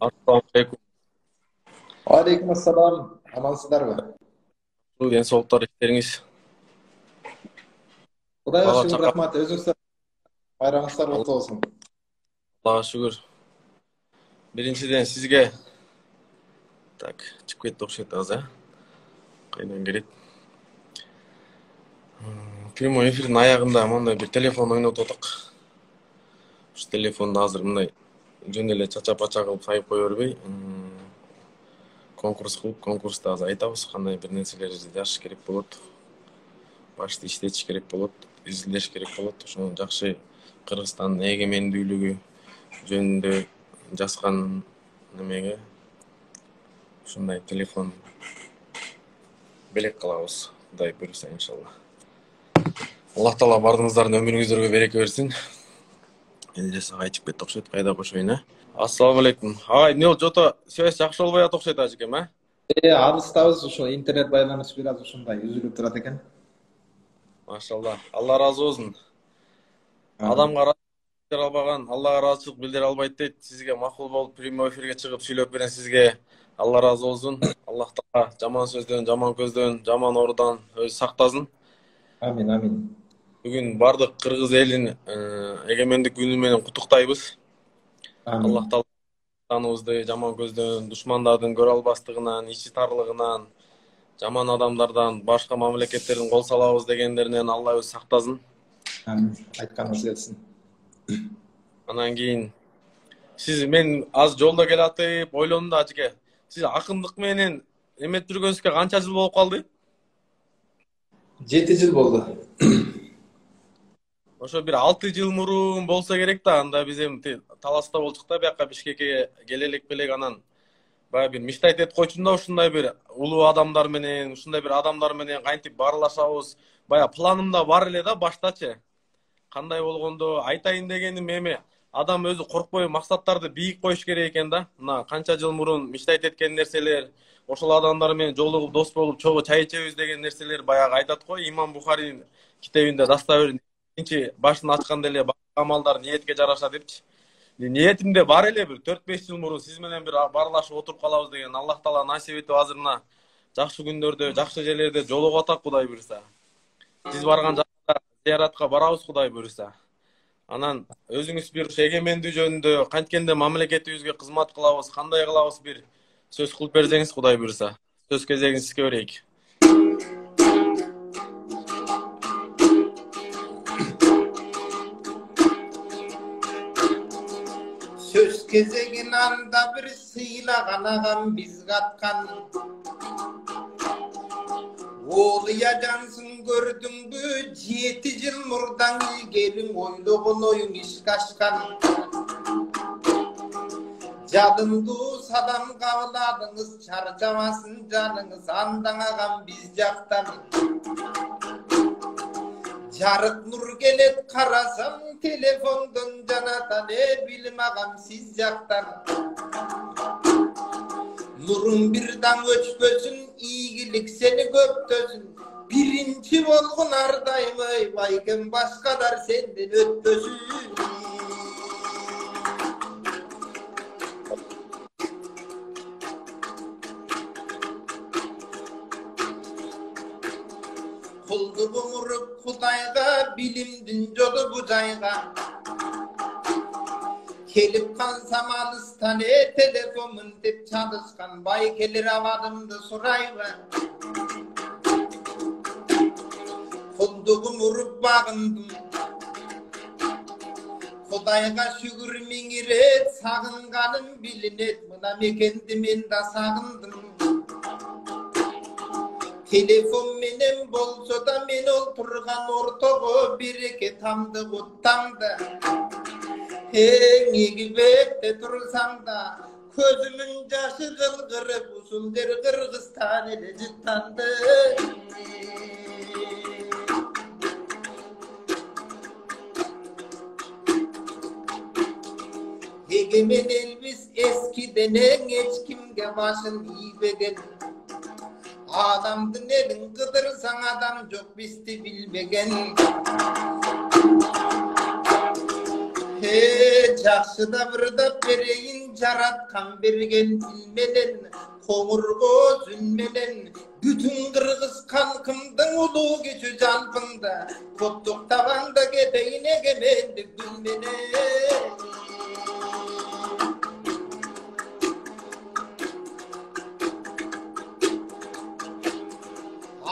Assalamu alaikum. Aleyküm assalam. Amansızlar mı? Денсаулықтар işleriniz. Құдайға Bala шүкір, çaka. рахмат. Өзіңіздер байрамыңыздар құтты болсын. Allah'a şükür. Birinciden sizge tak çıkıp ketті okşaydı az ya. Kaydan келет. Прямой эфирдің аяғында мындай bir telefon ойнап отырдық. Şu telefonda азыр мындай жөн эле чача-пача кылып сайып кое бербей, конкурс кылып, конкурста азыр айтабыз кандай бир нерселерди жазыш керек болот. Башты иштетиш керек болот, изилдеш керек болот. Ошону жакшы Кыргызстандын эгемендүүлүгү жөнүндө жазган немеге ушундай телефон белек кылабыз. Кудай буйруса иншалла. Аллах таала бардыңыздардын өмүрүңүздөргө береке берсин. Элдес агай чыгып кетти окшойт, кайда кошоюн а? Ассаламу алейкум. Агай, эмне болду? Жото связь жакшы болбой атат окшойт ажыкем, а? Алыстабыз, ошо интернет байланыш бир аз ушундай үзүлүп турат экен. Машалла. Алла разы болсун. Адамга ыраазычылык билдире албаган, Аллага ыраазычылык билдире албайт дейт. Сизге макул болуп, прямой эфирге чыгып сүйлөп берен сизге Алла разы болсун. Аллах таала жаман сөздөн, жаман көздөн, жаман оорудан өзү сактасын. Амин, амин. Бүгүн бардык кыргыз элин эгемендик күнү менен куттуктайбыз. Аллах таала таныбызды жаман көздөн, душмандардын көрө албастыгынан, ичи тарлыгынан, жаман адамдардан, башка мамлекеттердин кол салабыз дегендеринен Алла өзү сактасын. Амин. Айтканыңыз келсин. Анан кийин мен аз жолдо келатып ойлондум да ажыке. Сиз акындык менен эметип жүргөнүзгө канча жыл болуп калды? 7 жыл болду. Ошо бир 6 жыл мурун болсо керек да, анда биз эми таласта болчук да, бияка Бишкекке келелек белек, анан баягы бир мечтать этип койчумун да, ушундай бир улуу адамдар менен, ушундай бир адамдар менен кантип баарлашабыз. Баягы планымда бар эле да баштачы. Кандай болгондо айтайын дегеним эми адам өзү коркпой максаттарды бийик коюш керек экен да. Мына канча жыл мурун мечтать эткен нерселер, ошол адамдар менен жолугуп дос болуп чогуу чай ичебиз деген нерселер баягы айтат го. Имам Бухаринин китебинде Даставир биринчи башын ачканда эле амалдар ниетке жараша депчи. Ниетимде бар эле бир 4-5 жыл мурун сиз менен бир баарлашып отуруп калабыз деген. Аллах таала насип этип азыр мына жакшы күндөрдө, жакшы жерлерде жолугуп атак Кудай буйруса. Сиз барган жакта зияратка барабыз Кудай буйруса. Анан өзүңүз бир эгемендүү жөнүндө канткенде мамлекетибизге кызмат кылабыз, кандай кылабыз бир сөз кылып берсеңиз Кудай буйруса. Сөз кезегин сизге берейик. Söz кезегин анда бир сыйлаган агам биз каткан. Oğluya cansın gördüңбү 7 жыл мурдан илгерин ойлогон оюң ишке ашкан. Жадымды садам кабыладыңыз, чарчамасын жаныңыз, андан агам биз жактан. Жарык нур келет карасам, телефондон жанатан, билим агам сиз жактан. Nurun birden öçpösün, iyilik seni göptösün. Birinci bolgun ardayım, bayken başkalar senden ötpösün. Kuldu bu murup Kudayga, bilimdin jolu bu jayga. Kelip kalsam alıstan telefonun dep çalışkan, bay gelir avadımdı surayba. Kulduğum vurup bağındım. Kudayga şükür miniret, sağınganım bilinet, buna mekendimin da sağındım. Telefon menem bolsa da men oturgan ortoğu birike tamdı kuttamdı. Egibekte tursam da közümün jaşı kılgırıp usulder Kırgızstan ele jıttandı. Egemen elbis eskiden hiç kimge başın iybegen. Adamdın elin kıdırsan adam çok bisti bilmegen. Жақшыда бұрдап берейін жаратқан берген тілменен, қоңырға зүнменен, бүтін қырғыз халқымдың ұлы кечі жалпыңда, құттықтағанда кетейін егемендік гүлменен.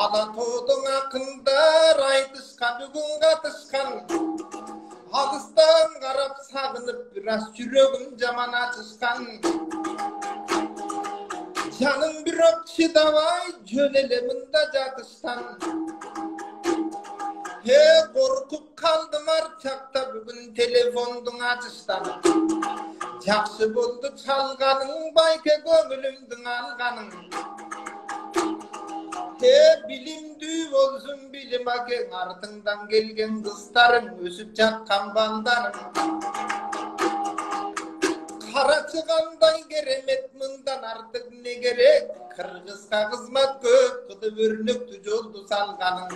Алатаудың ақындар айтысқан, бүгін қатысқан, алыстан қарап сағынып, біраз жүрегім жаман атысқан. Жаным бірақ шыдамай жөнелемін да жатыстан. Қорқып қалдым ар чақта бүгін телефондың атыстан. Жақсы болды çalғаның, байке көңілімдің алғаның. Bilimdü olsun bilim aken, артыңдан келген қыздарың, өсіп жатқан балдарың. Қарачығандай керемет, мұндан артық не керек? Қырғызға қызмат көп, қыдып өрнекті жолды салғаның.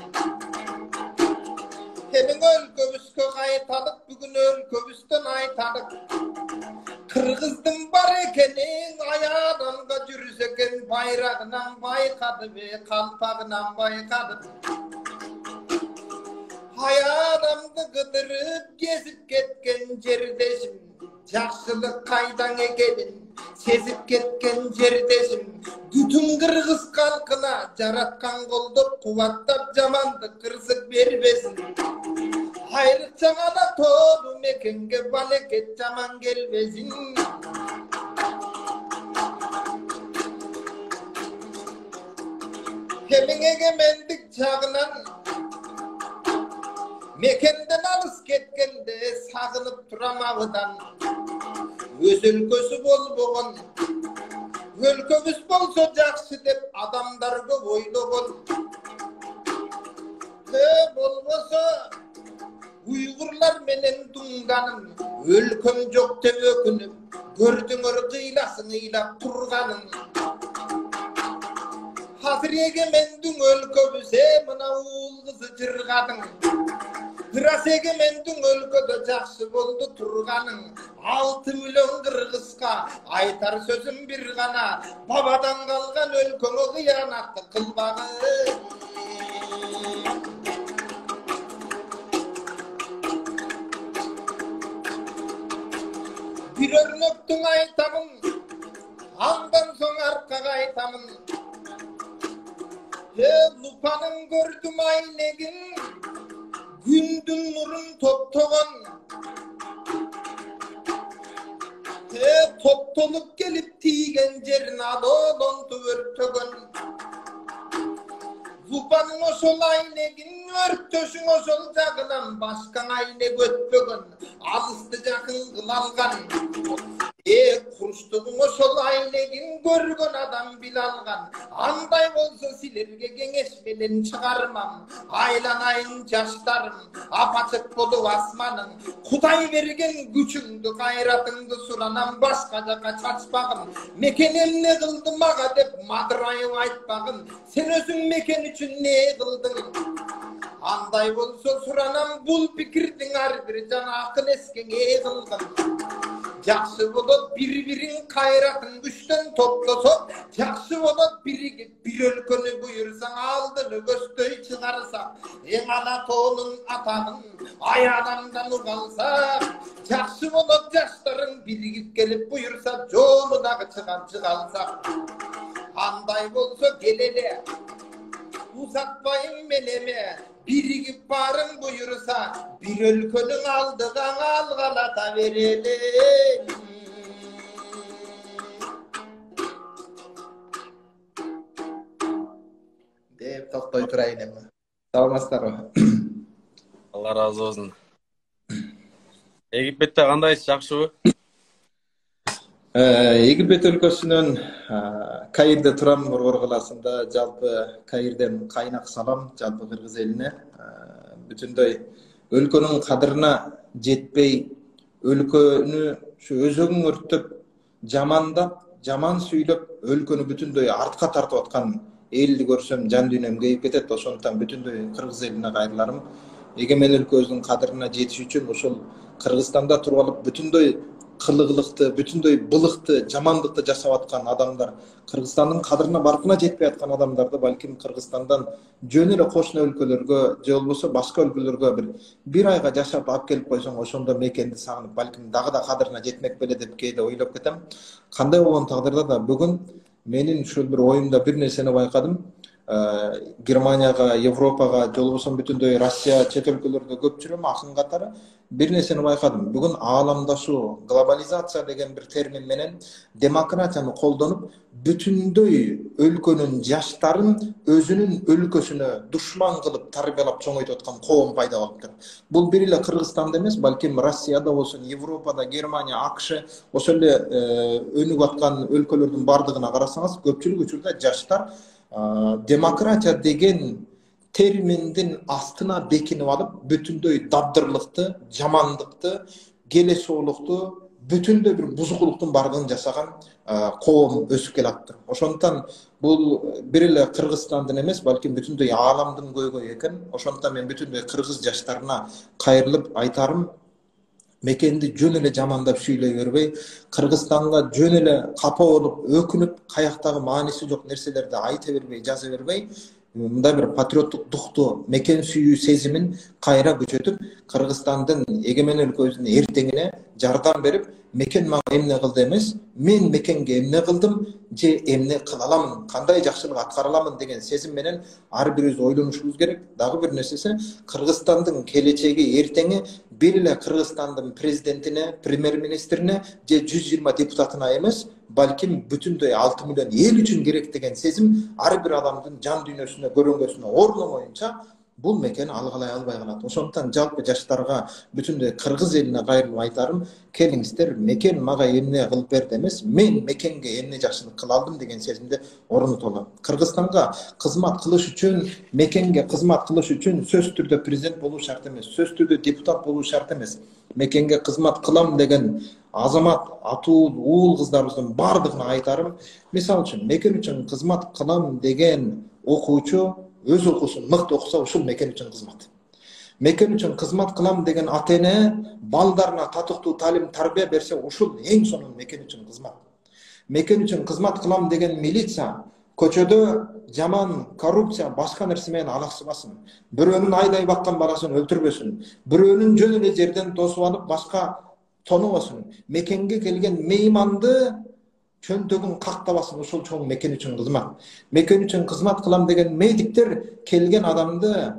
Hemen өлкөбүзгө кайталык, бүгүн өлкөбүздөн айталык. Кыргыздын бар экенин аянанга жүрүс экен, байрагынан байкады бе, калпагынан байкады. Аянамды кыдырып кезип кеткен жердешим, жакшылык кайдан экенин сезип кеткен жердешим. Бүтүн кыргыз калкына жараткан колдоп, кубаттап жаманды кырсык бербесин. Айрыкча гана тоду мекенге балекет жаман келбесин. Hemen egemendик çağынан mekenden alыс ketkende sağınıp turamağıdan. Öz өлкөсү болбогон, өлкөбүз болсо жакшы деп адамдарга ойлогон. Болбосо Uygurlar menen dunganım, өлкөm жок деп өкүнүп, көрдүңөр кыйласын ыйлап турганын. Hazır egemendin өлкөбүзө мына уул кызы жыргадың. Бирас egemendin өлкөдө жакшы болду турганың. 6 миллион кыргызга айтар сөзүм бир гана, бабадан калган өлкөңө кыянатты кылбагын. Bir örnöktün aytamın, andan soň arkaga aytamın. Lupanın gördüm aynegin, gündün nurun toptogon. Toptolup gelip tigen jerin adolontu örtögön. Lupanın osol aynegin, örtösün osol jagынан başkan ayneg ötpögön. Alısты жақын қылалған. Құрыштығың осол айнегін көрген адам билалған. Андай болса силерге кеңеш менен шығармам. Айланайын жаштарым, апачык болу асманың. Құдай берген күчүңдү, кайратыңды суранам, башка жака чачпагын. Мекен эмне кылды мага деп мадырайып айтпагын. Сен өзүң мекен үчүн не кылдың? Андай болса суранам, бул пикирдин ар бир жана акын эскеңе кылган. Жакшы болот бири-бирин кайратын күчтөн топлосоп, жакшы болот биригип бир өлкөнү буйрсаң, алдыны көздөй чыгарсак, эң ана тоонун атагын аянамдан угалсак, жакшы болот жаштарың биригип келип буйрса, жолу дагы чыгалсак. Андай болсо келеле, узатпайын менеме, birigip barın buyursa, bir өлкөнүн алдыган алгалата берели. Деп токтой турайын эми. Саламатсыздарбы? Алла разы болсун. Египетте кандайсыз, жакшыбы? Египет өлкөсүнөн Каирде турам, Борбор калаасында. Жалпы Каирден кайнак салам жалпы кыргыз элине. Бүтүндөй өлкөнүн кадырына жетпей, өлкөнү şu өзөгүн өрттөп, жамандап, жаман сүйлөп, өлкөнү бүтүндөй артка тартып аткан элди көрсөм жан дүйнөм кейип кетет. Ошондуктан бүтүндөй кыргыз элине кайрыларым. Эгемен өлкөбүздүн кадырына жетиш үчүн ушул Kırgızstanda turup alıp bütünдөй kılıqlıqты, bütünдөй былықты, жамандықты жасап аткан адамдар, Кыргызстандын кадырына баркына жетпей аткан адамдарды балким Кыргызстандан жөн эле кошуна өлкөлөргө же болбосо башка өлкөлөргө бир айга жашап алып келип койсоң, ошондо мекенди сагынып, балким дагы да кадырына жетмек беле деп кээде ойлоп кетем. Кандай болгон тагдырда да бүгүн менин ушул бир оюмда бир нерсени байкадым. Германияга, Европага, же болбосо бүтүндөй Россия, чет өлкөлөрдө көп жүрөм, акын катары бир нерсени байкадым. Бүгүн ааламдашуу, глобализация деген бир термин менен демократияны колдонуп, бүтүндөй өлкөнүн жаштарын өзүнүн өлкөсүнө душман кылып тарбиялап чоңойтуп аткан коом пайда болуптур. Бул бир эле Кыргызстанда эмес, балким Россияда болсун, Европада, Германия, АКШ, ошол эле өнүгүп аткан өлкөлөрдүн бардыгына карасаңыз, көпчүлүк учурда жаштар демократия деген терминдин астына бекинип алып, бүтүндөй дабдырлыкты, жамандыкты, келесоолукту, бүтүндөй бир бузукулуктун бардыгын жасаган коом өсүп келаптыр. Ошондуктан бул бир эле Кыргызстандын эмес, балким бүтүндөй ааламдын көйгөйү экен. Ошондуктан мен бүтүндөй кыргыз жаштарына кайрылып айтарым, мекенди жөн эле жамандап сүйлөй бербей, Кыргызстанга жөн эле капа болуп, өкүнүп, каяктагы мааниси жок нерселерди айта бербей, жаза бербей, мындай бир патриоттук духту, мекен сүйүү сезимин кайра күчөтүп, Кыргызстандын эгемен өлкөбүздүн эртеңине жардам берип, мекен мага эмне кылды эмес, мен мекенге эмне кылдым же эмне кыла аламын, кандай жакшылык аткара аламын деген сезим менен ар бирибиз ойлонушубуз керек. Дагы бир нерсеси, Кыргызстандын келечеги, эртеңи бир эле Кыргызстандын президентине, премьер-министрине же 120 депутатына эмес, балким бүтүндөй 6 миллион эл үчүн керек деген сезим ар бир адамдын жан дүйнөсүнө, көрөнгөсүнө орномоюнча бул мекени алгалай албай калат. Ошондуктан жалпы жаштарга, бүтүндөй кыргыз элине кайрылып айтарым, келиңиздер, мекен мага эмне кылып берди эмес, мен мекенге эмне жакшылык кыла алдым деген сезимди орнотолу. Кыргызстанга кызмат кылыш үчүн, мекенге кызмат кылыш үчүн сөзсүз түрдө президент болуу шарт эмес, сөзсүз түрдө депутат болуу шарт эмес. Мекенге кызмат кылам деген азамат, атуу, уул кыздарыбыздын бардыгына айтарым, мисалы үчүн мекен үчүн кызмат кылам деген окуучу өз окуусун мыкты окуса, ушул мекен үчүн кызмат. Мекен үчүн кызмат кылам деген ата-эне балдарына татыктуу талим тарбия берсе, ушул эң сонун мекен үчүн кызмат. Мекен үчүн кызмат кылам деген милиция көчөдө жаман, коррупция, башка нерсе менен алаксыбасын. Бирөөнүн айдай баккан баласын өлтүрбөсүн. Бирөөнүн жөн эле жерден тосуп алып башка тонобосун. Мекенге келген мейманды чөнтөгүн кактабасын, ушул чоң мекен үчүн кызмат. Мекен үчүн кызмат кылам деген медиктер келген адамды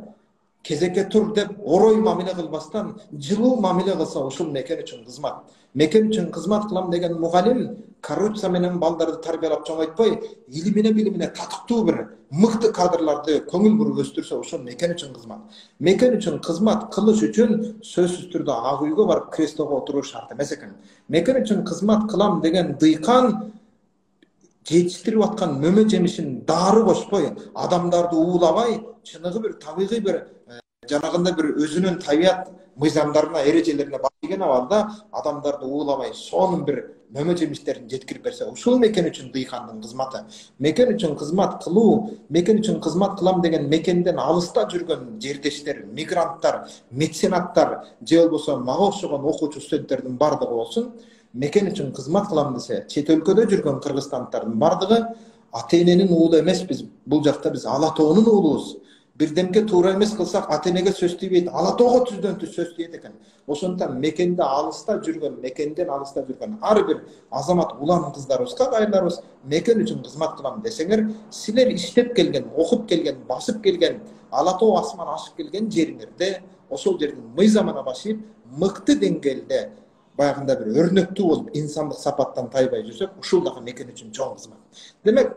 кезекке тур деп орой мамиле кылбастан жылуу мамиле кылса, ушул мекен үчүн кызмат. Мекен үчүн кызмат кылам деген мугалим коррупция менен балдарды тарбиялап чоңойтпой, илимине билимине татыктуу бир мыкты кадрларды көңүл буруп өстүрсө, ушул мекен үчүн кызмат. Мекен үчүн кызмат кылыш үчүн сөзсүз түрдө ак үйгө барып крестого отуруу шарт эмес экен. Мекен үчүн кызмат кылам деген дыйкан жетиштирип аткан мөмө жемишин дары кошпой, адамдарды уулабай, чыныгы бир табигый бир жанагындай бир өзүнүн табият мыйзамдарына, эрежелерине баайген абалда адамдарды уулабай, сонун бир мөмө жемиштерин жеткирип берсе, ушул мекен үчүн дыйкандын кызматы. Мекен үчүн кызмат кылуу, мекен үчүн кызмат кылам деген мекенден алыста жүргөн жердештер, мигранттар, меценаттар, же болбосо мага окшогон окуучу студенттердин бардыгы болсун, мекен үчүн кызмат кылам десе, чет өлкөдө жүргөн кыргызстандардын бардыгы ата-эненин уулу эмеспиз. Бул жакта биз ала тоонун уулубуз. Бирдемге туура эмес кылсак, ата-энеге сөз тийбейт, ала тоого түздөн түз сөз тийет экен. Ошондуктан мекенде алыста жүргөн, мекенден алыста жүргөн ар бир азамат улан кыздарыбызга кайрыларыбыз, мекен үчүн кызмат кылам десеңер, силер иштеп келген, окуп келген, басып келген, ала тоо асман ашып келген жериңерде, ошол жердин мыйзамына башып, мыкты деңгээлде баягында бир өрнөктүү болуп, инсандык сапаттан тайбай жүрсөк, ушул дагы мекен үчүн чоң кызмат. Демек,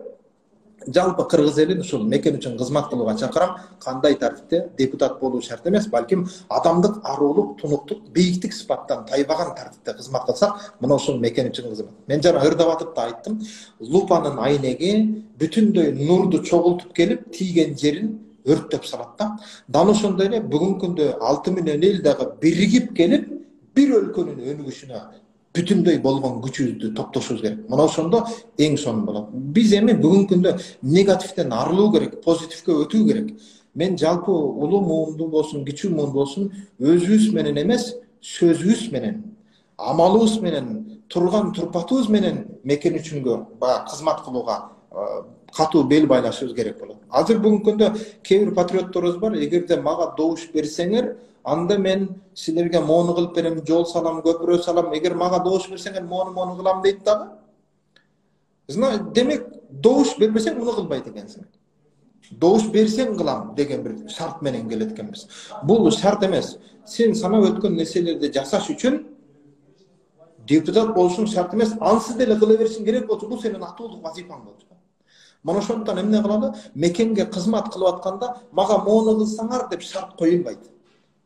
жалпы кыргыз элин ушул мекен үчүн кызмат кылууга чакырам. Кандай тартипте депутат болуу шарт эмес, балким адамдык, аруулук, тунуктук, бийиктик сыпаттан тайбаган тартипте кызмат кылсак, мына ушул мекен үчүн кызмат. Мен жана ырдап да айттым, лупанын айнеги бүтүндөй нурду чогултуп келип, тийген жерин өрттөп салат да. Дал ошондой эле бүгүнкү күндө 6 миллион эл дагы биригип келип, бир өлкөнүн өнүгүшүнө бүтүндөй болгон күчүбүздү топтошубуз керек. Мына ошондо эң сонун болот. Биз эми бүгүнкү күндө негативден арылуу керек, позитивге өтүү керек. Мен жалпы улуу муунду болсун, кичүү муунду болсун, өзүбүз менен эмес, sözübüz menen, amalыбыз менен, турган турпатыбыз менен мекен үчүнгө баягы кызмат кылууга катуу бел байлашыбыз керек болот. Азыр бүгүнкү күндө кээ бир патриотторубуз бар, эгерде мага добуш берсеңер, анда мен силерге мону кылып берем, жол салам, көпүрө салам, эгер мага добуш берсеңер, мону кылам дейт дагы. Демек, добуш бербесең муну кылбайт экенсиң. Добуш берсең кылам деген бир шарт менен келет экенбиз. Бул шарт эмес. Сен санап өткөн нерселерди жасаш үчүн депутат болушуң шарт эмес, ансыз деле кыла беришиң керек болчу, бул сенин атуулук вазифаң болчу. Мана ошондон эмне кылалы? Мекенге кызмат кылып атканда мага мону кылсаңар деп шарт коюлбайт.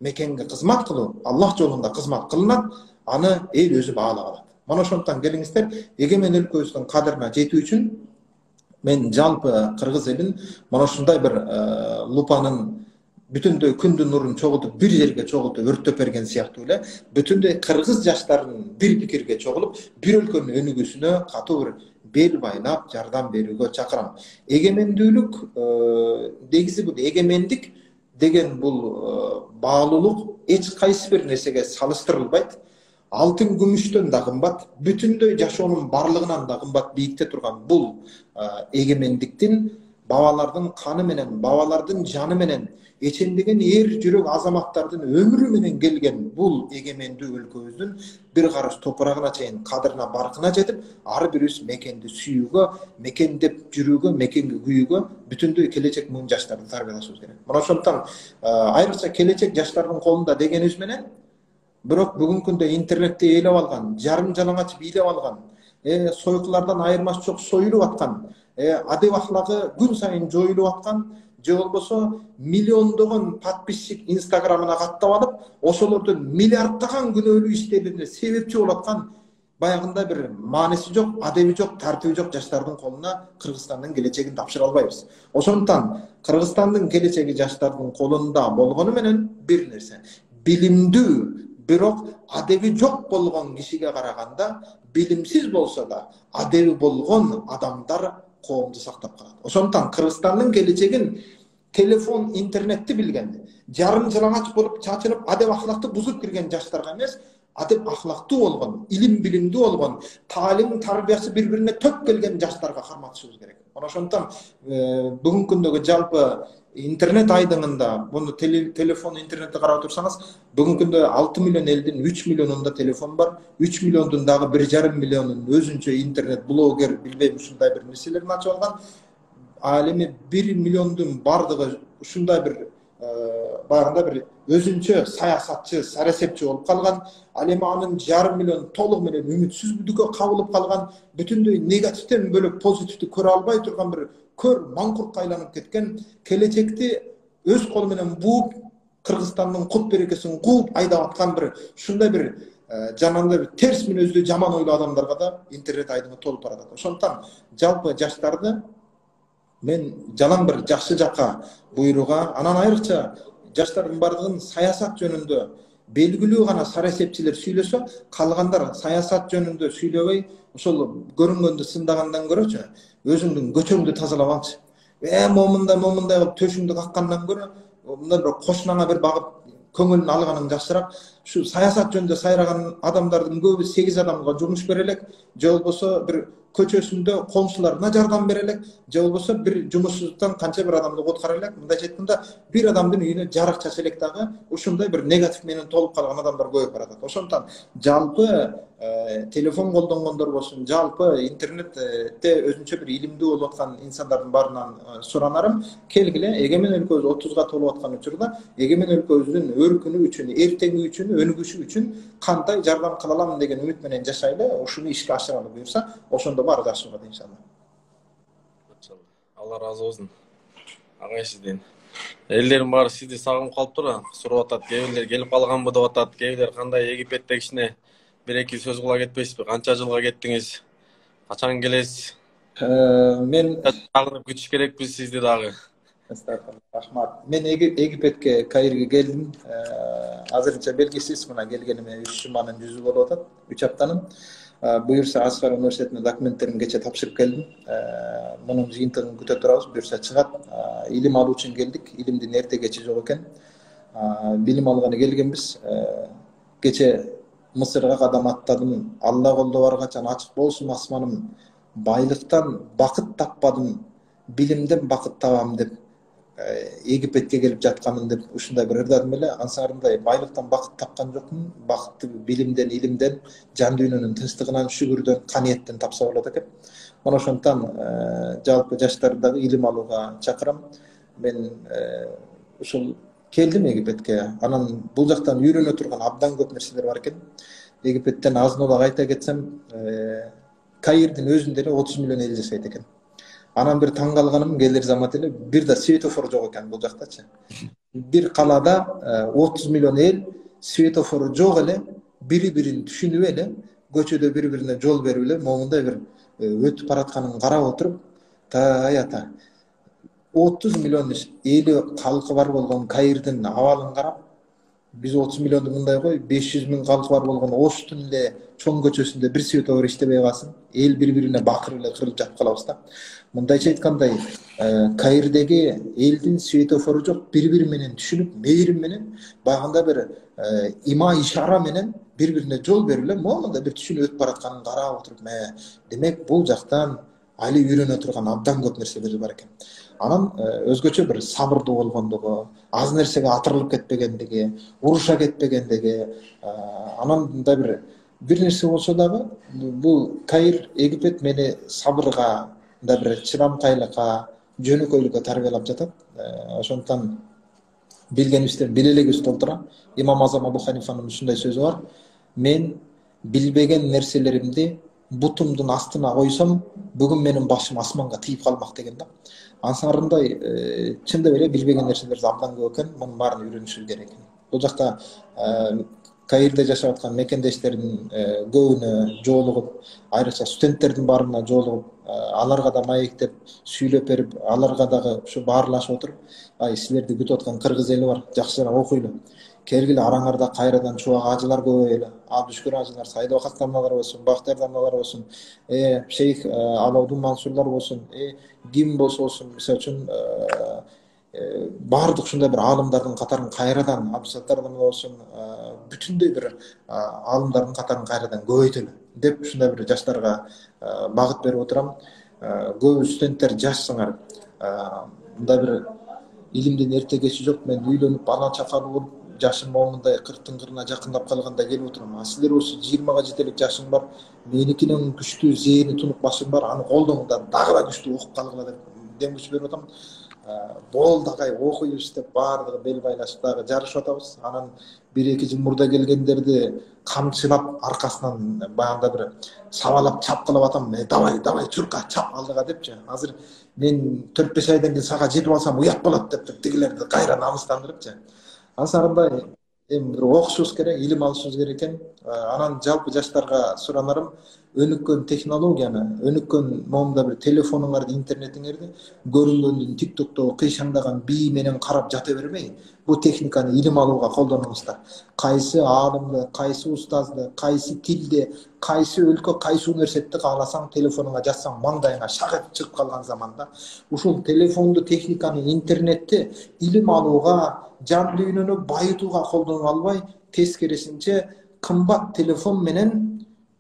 Мекенге кызмат кылуу, Аллах жолунда кызмат кылынат, аны эл өзү баалап алат. Мана ошондон келиңиздер, эгемен өлкөбүздүн кадырына жетүү үчүн мен жалпы кыргыз элин мана ушундай бир лупанын бүтүндөй күндүн нурун чогултуп бир жерге чогултуп өрттөп берген сыяктуу эле бүтүндөй кыргыз жаштарынын бир пикирге чогулуп бир өлкөнүн өнүгүүсүнө катуу бир бел байлап жардам берүүгө чакырам. Эгемендүүлүк негизи бул эгемендик деген бул баалуулук эч кайсы бир нерсеге салыштырылбайт. Алтын күмүштөн да кымбат, бүтүндөй жашоонун барлыгынан да кымбат бийикте турган бул эгемендиктин бабалардын каны менен, бабалардын жаны менен эчендеген эр жүрөк азаматтардын өмүрү менен келген бул эгемендүү өлкөбүздүн бир караш топурагына чейин кадырына баркына жетип, ар бирибиз мекенди сүйүүгө, мекендеп жүрүүгө, мекенге күйүүгө бүтүндөй келечек муң жаштарды тарбиялашыбыз керек. Мына ошондон айрыкча келечек жаштардын колунда дегенибиз менен, бирок бүгүнкү күндө интернетти ээлеп алган, жарым жалаңач бийлеп алган, сойкулардан айырмасы жок союлуп аткан, адеп ахлагы күн сайын жоюлуп аткан, же болбосо миллиондогон подписчик инстаграмына каттап алып, ошолордун миллиарддаган күнөөлүү иштерине себепчи болуп аткан баягындай бир мааниси жок, адеби жок, тартиби жок жаштардын колуна Кыргызстандын келечегин тапшыра албайбыз. Ошондуктан Кыргызстандын келечеги жаштардын колунда болгону менен бир нерсе, билимдүү бирок адеби жок болгон кишиге караганда, билимсиз болсо да адеби болгон адамдар коомду сактап калат. Ошондуктан Кыргызстандын келечегин телефон, интернетти билген, жарым жалаңач болуп чачынып, адеп ахлакты бузуп кирген жаштарга эмес, адеп ахлактуу болгон, илим билимдүү болгон, таалим тарбиясы бири-бирине төп келген жаштарга карматышыбыз керек. Мына ошондуктан бүгүнкү күндөгү жалпы интернет айдыңында, буну телефон, интернетти карап турсаңыз, бүгүнкү күндө 6 миллион элдин 3 миллионунда телефон бар, 3 миллиондун дагы 1,5 миллионун өзүнчө интернет блогер, билбейм ушундай бир нерселерин ачып алган. Ал эми 1 миллиондун бардыгы ушундай бир баягында бир өзүнчө саясатчы, саясатчы болуп калган. Ал эми анын жарым миллион толук менен үмүтсүздүккө кабылып калган, бүтүндөй негативден бөлөк позитивди көрө албай турган бир көр маңкуртка айланып кеткен, келечекти өз колу менен бууп, Кыргызстандын кут берекесин кууп айдап аткан бир ушундай бир жанагындай бир терс мүнөздүү жаман ойлуу адамдарга да интернет айдыгы толуп баратат. Ошондуктан жалпы жаштарды мен жалаң бир жакшы жакка буйруга, анан айрыкча жаштардын бардыгын саясат жөнүндө белгилүү гана саясатчылар сүйлөсө, калгандар саясат жөнүндө сүйлөбөй, ошол көрүнгөндү сындагандан көрөчү, өзүңдүн көчөңдү тазалап алчы. Момундай кылып төшүңдү каккандан көрө, мындай бир кошунаңа бир багып көңүлүн алганың жакшыраак. Ушу саясат жөнүндө сайраган адамдардын көбү 8 адамга жумуш бере элек, же болбосо бир көчөсүндө коңшуларына жардам бере элек, же болбосо бир жумушсуздуктан канча бир адамды куткара элек. Мындайча айтканда, бир адамдын үйүнө жарык чача элек дагы ушундай бир негатив менен толуп калган адамдар көбөйүп баратат. Ошондуктан жалпы телефон колдонгондор болсун, жалпы интернетте өзүнчө бир илимдүү болуп аткан инсандардын баарынан суранарым, келгиле эгемен өлкөбүз 30га толуп аткан учурда эгемен өлкөбүздүн өркүнүү үчүн, эртеңи үчүн, өнүгүшү үчүн кандай жардам кыла алам деген үмүт менен жашайлы, ушуну ишке ашыралы буюрса, ошондо баары жакшы болот иншалла. Алла разы болсун. Агай сизден. Элдерим баары сизди сагынып калыптыр, сурап атат. Кээ бирлер келип калганбы деп атат. Кээ бирлер кандай Египетте кичине бир-эки сөз кыла кетпейсизби? Канча жылга кеттиңиз? Качан келесиз? Мен сагынып күтүш керекпиз сизди дагы. Рахмат. Мен Египетке, Каирге келдим. Азырынча белгисиз, мына келгениме 3 жуманын жүзү болуп атат, 3 аптанын. Буюрса Асфар университетине документтеримди кече тапшырып келдим. Мунун жыйынтыгын күтө турабыз, буюрса чыгат. Илим алуу үчүн келдик. Илимдин эрте кечи жок экен. Билим алганы келгенбиз. Geçe Mısır'a kadam attım. Allah kolda var kaçan açık bolsun asmanım. Baylıktan bakıt tapmadım. Bilimden bakıt tabam dep Egipetке kelip жатканмын деп ушундай бир ырдадым эле. Ансарындай байлыктан бакыт тапкан жокмун. Бакытты билимден, илимден, жан дүйнөнүн тынчтыгынан, шүгүрдөн, каниеттен тапса болот экен. Мына ошондон жалпы жаштарды дагы илим алууга чакырам. Мен ушул келдим Египетке. Анан бул жактан үйрөнө турган абдан көп нерселер бар экен. Египеттен азын улак айта кетсем, Каирдин өзүндө эле 30 миллион эл жашайт экен. Анан бир таң калганым келер замат эле бир да светофор жок экен бул жактачы. Бир калада 30 миллион эл светофору жок эле, бири-бирин түшүнүп эле, көчөдө бири-бирине жол берип эле, момундай бир өтүп баратканын карап отуруп, ата 30 миллион эли калкы бар болгон Каирдин абалын карап, биз 30 миллионду мындай кой, 500 миң калкы бар болгон Оштун эле чоң көчөсүндө бир светофор иштебей калсын, эл бири-бирине бакырып эле кырылып жатып калабыз да. Мындайча айткандай, Каирдеги элдин светофору жок, бири-бири менен түшүнүп, мээрим менен, багында бир има ишара менен бири-бирине жол берип эле, момундай бир түшүнүп өтүп баратканын карап отуруп, демек бул жактан али үйрөнө турган абдан көп нерселер бар экен. Анан өзгөчө бир сабырдуу болгондугу, аз нерсеге атырылып кетпегендиги, уруша кетпегендиги, анан мындай бир нерсе болсо дагы, бул Каир, Египет мени сабырга, мындай бир чыдамкайлыкка, жөнөкөйлүккө тарбиялап жатат. Ошондон билгенибизден биле элегибиз толтура. Имам Азам Абу Ханифанын ушундай сөзү бар. Мен билбеген нерселеримди бутумдун астына койсом, бүгүн менин башым асманга тийип калмак деген да. Ансарындай чындап эле билбеген нерселер абдан көп экен, мунун баарын үйрөнүшүбүз керек. Бул жакта Каирде жашап аткан мекендештердин көбүнө жолугуп, айрыкча студенттердин баарына жолугуп, аларга да маектеп, сүйлөп берип, аларга дагы ушу баарлашып отуруп, силерди күтүп аткан кыргыз эли бар, жакшыраак окуйлу. Келгиле араңарда кайрадан чубак ажылар көбөйөлү. Абдышкүр ажылар, Сайдыбакат дамналар болсун, Бактыяр дамналар болсун, Шейх Алаудун Мансурлар болсун, ким болсун, мисалы үчүн баардык ушундай бир аалымдардын катарын кайрадан, Абдысаттар дамнал болсун, бүтүндөй бир аалымдардын катарын кайрадан көбөйтөлү деп ушундай бир жаштарга багыт берип отурам. Көп студенттер жашсыңар. Мындай бир илимдин эрте кечи жок. Мен үйлөнүп, ана чакалуу болуп, жашым момундай 40-тын кырына жакындап калганда келип отурам. Силер болсо 20га жете элек жашың бар. Меникинен күчтүү зээни тунук башың бар. Аны колдоңуңдар дагы да күчтүү окуп калгыла деп дем күч берип атам. Болду агай окуйбуз деп баардыгы бел байлашып дагы жарышып атабыз. Анан 1-2 жыл мурда келгендерди камчылап аркасынан баягында бир сабалап чапкылап атам. Давай чурка чап алдыга депчи. Азыр мен 4-5 айдан кийин сага жетип алсам уят болот деп тигилерди кайра намыстандырыпчы. Ансарындай эми бир окушубуз керек, илим алышыбыз керек экен. Анан жалпы жаштарга суранарым, өнүккөн технологияны, өнүккөн момундай бир телефонуңарды, интернетиңерди көрүнгөндүн TikTok'то кыйшаңдаган бии менен карап жата бербей, бул техниканы илим алууга колдонуңуздар. Кайсы аалымды, кайсы устазды, кайсы тилди, кайсы өлкө, кайсы университетти кааласаң, телефонуңа жазсаң, маңдайыңа шак этип чыгып калган заманда, ушул телефонду, техниканы, интернетти илим алууга, жан дүйнөнү байытууга колдонуп албай, тескерисинче кымбат телефон менен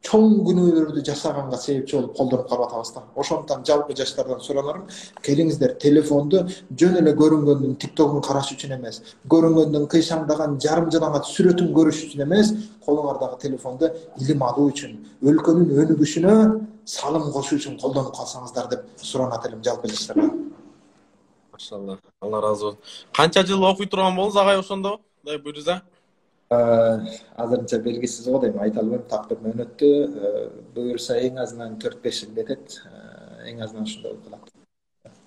чоң күнөөлөрдү жасаганга себепчи болуп колдонуп калып атабыз да. Ошондон жалпы жаштардан суранарым, келиңиздер телефонду жөн эле көрүнгөндүн TikTok'ун караш үчүн эмес, көрүнгөндүн кыйшаңдаган жарым жалаңат сүрөтүн көрүш үчүн эмес, колуңардагы телефонду илим алуу үчүн, өлкөнүн өнүгүшүнө салым кошуу үчүн колдонуп калсаңыздар деп суранат элем жалпы жаштардан. Машалла, Алла разы болсун. Канча жыл окуй турган болдуңуз агай ошондо? Мындай буюрса? Азырынча белгисиз го дейм, айта албайм, такыр менен өттү. Буюрса эң азынан 4-5 жыл кетет. Эң азынан ушундай болуп калат.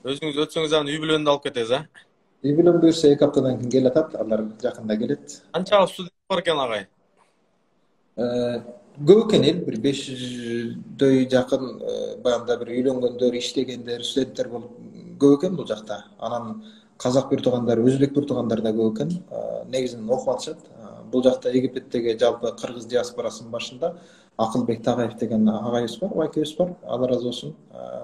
Өзүңүз өтсөңүз анан үй бүлөнү алып кетесиз, Үй бүлөм буюрса 2 аптадан кийин келе атат, алар жакында келет. Канча студент бар экен агай? Көп экен эл, бир 500дөй жакын баягында бир үйлөнгөндөр, иштегендер, студенттер болуп көп экен бул жакта. Анан казак бир туугандар, өзбек бир туугандар да көп экен. Негизинен окуп атышат. Бул жакта Египеттеги жалпы кыргыз диаспорасынын башында Акылбек Тагаев деген агайыбыз бар, байкебиз бар. Алла разы болсун.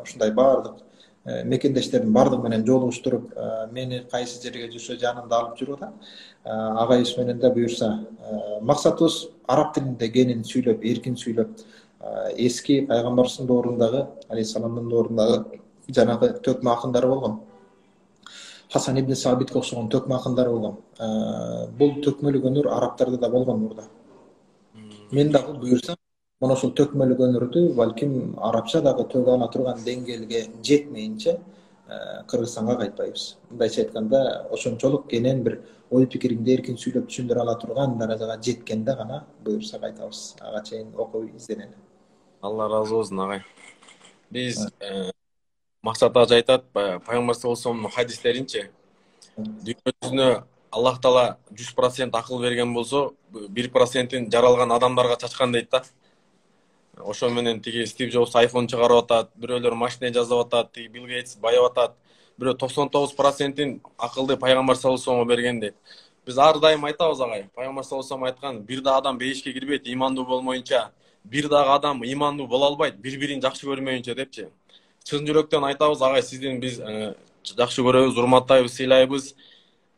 Ушундай баардык мекендештердин баардыгы менен жолугуштуруп, мени кайсы жерге жүрсө жанында алып жүрүп атат. Агайыбыз менен да буюрса максатыбыз араб тилинде кенен сүйлөп, эркин сүйлөп, эски пайгамбарыбыздын доорундагы, алейхисаламдын доорундагы жанагы төкмө акындар болгон. Хасан ибн Сабитке окшогон төкмө акындар болгон. Бул төкмөлүк өнөр арабтарда да болгон мурда. Мен дагы буюрсам, мына ошол төкмөлүк өнөрдү балким арабча дагы төгө ала турган деңгээлге жетмейинче Кыргызстанга кайтпайбыз. Мындайча айтканда, ошончолук кенен бир ой пикириңди эркин сүйлөп түшүндүрө ала турган даражага жеткенде гана буюрса кайтабыз. Ага чейин окуп изденели. Алла разы болсун агай. Биз Максат ажы айтат, пайгамбар саллаллаху алейхи вассаламдын хадистеринче, дүйнө жүзүнө Аллах Таала 100% акыл берген болсо, 1%ин жаралган адамдарга чачкан дейт да. Ошо менен тиги Стив Джобс iPhone чыгарып атат, бирөөлөр машина жасап атат, тиги Билл Гейтс байып атат. Бирөө 99%ин акылды пайгамбар саллаллаху алейхи вассаламга берген дейт. Биз ар дайым айтабыз агай, пайгамбар саллаллаху алейхи вассалам айткан, бир да адам бейишке кирбейт имандуу болмоюнча, бир дагы адам имандуу боло албайт бири-бирин жакшы көрмөйүнчө депчи. Чын жүрөктөн айтабыз агай, сиздин биз жакшы көрөбүз, урматтайбыз, сыйлайбыз.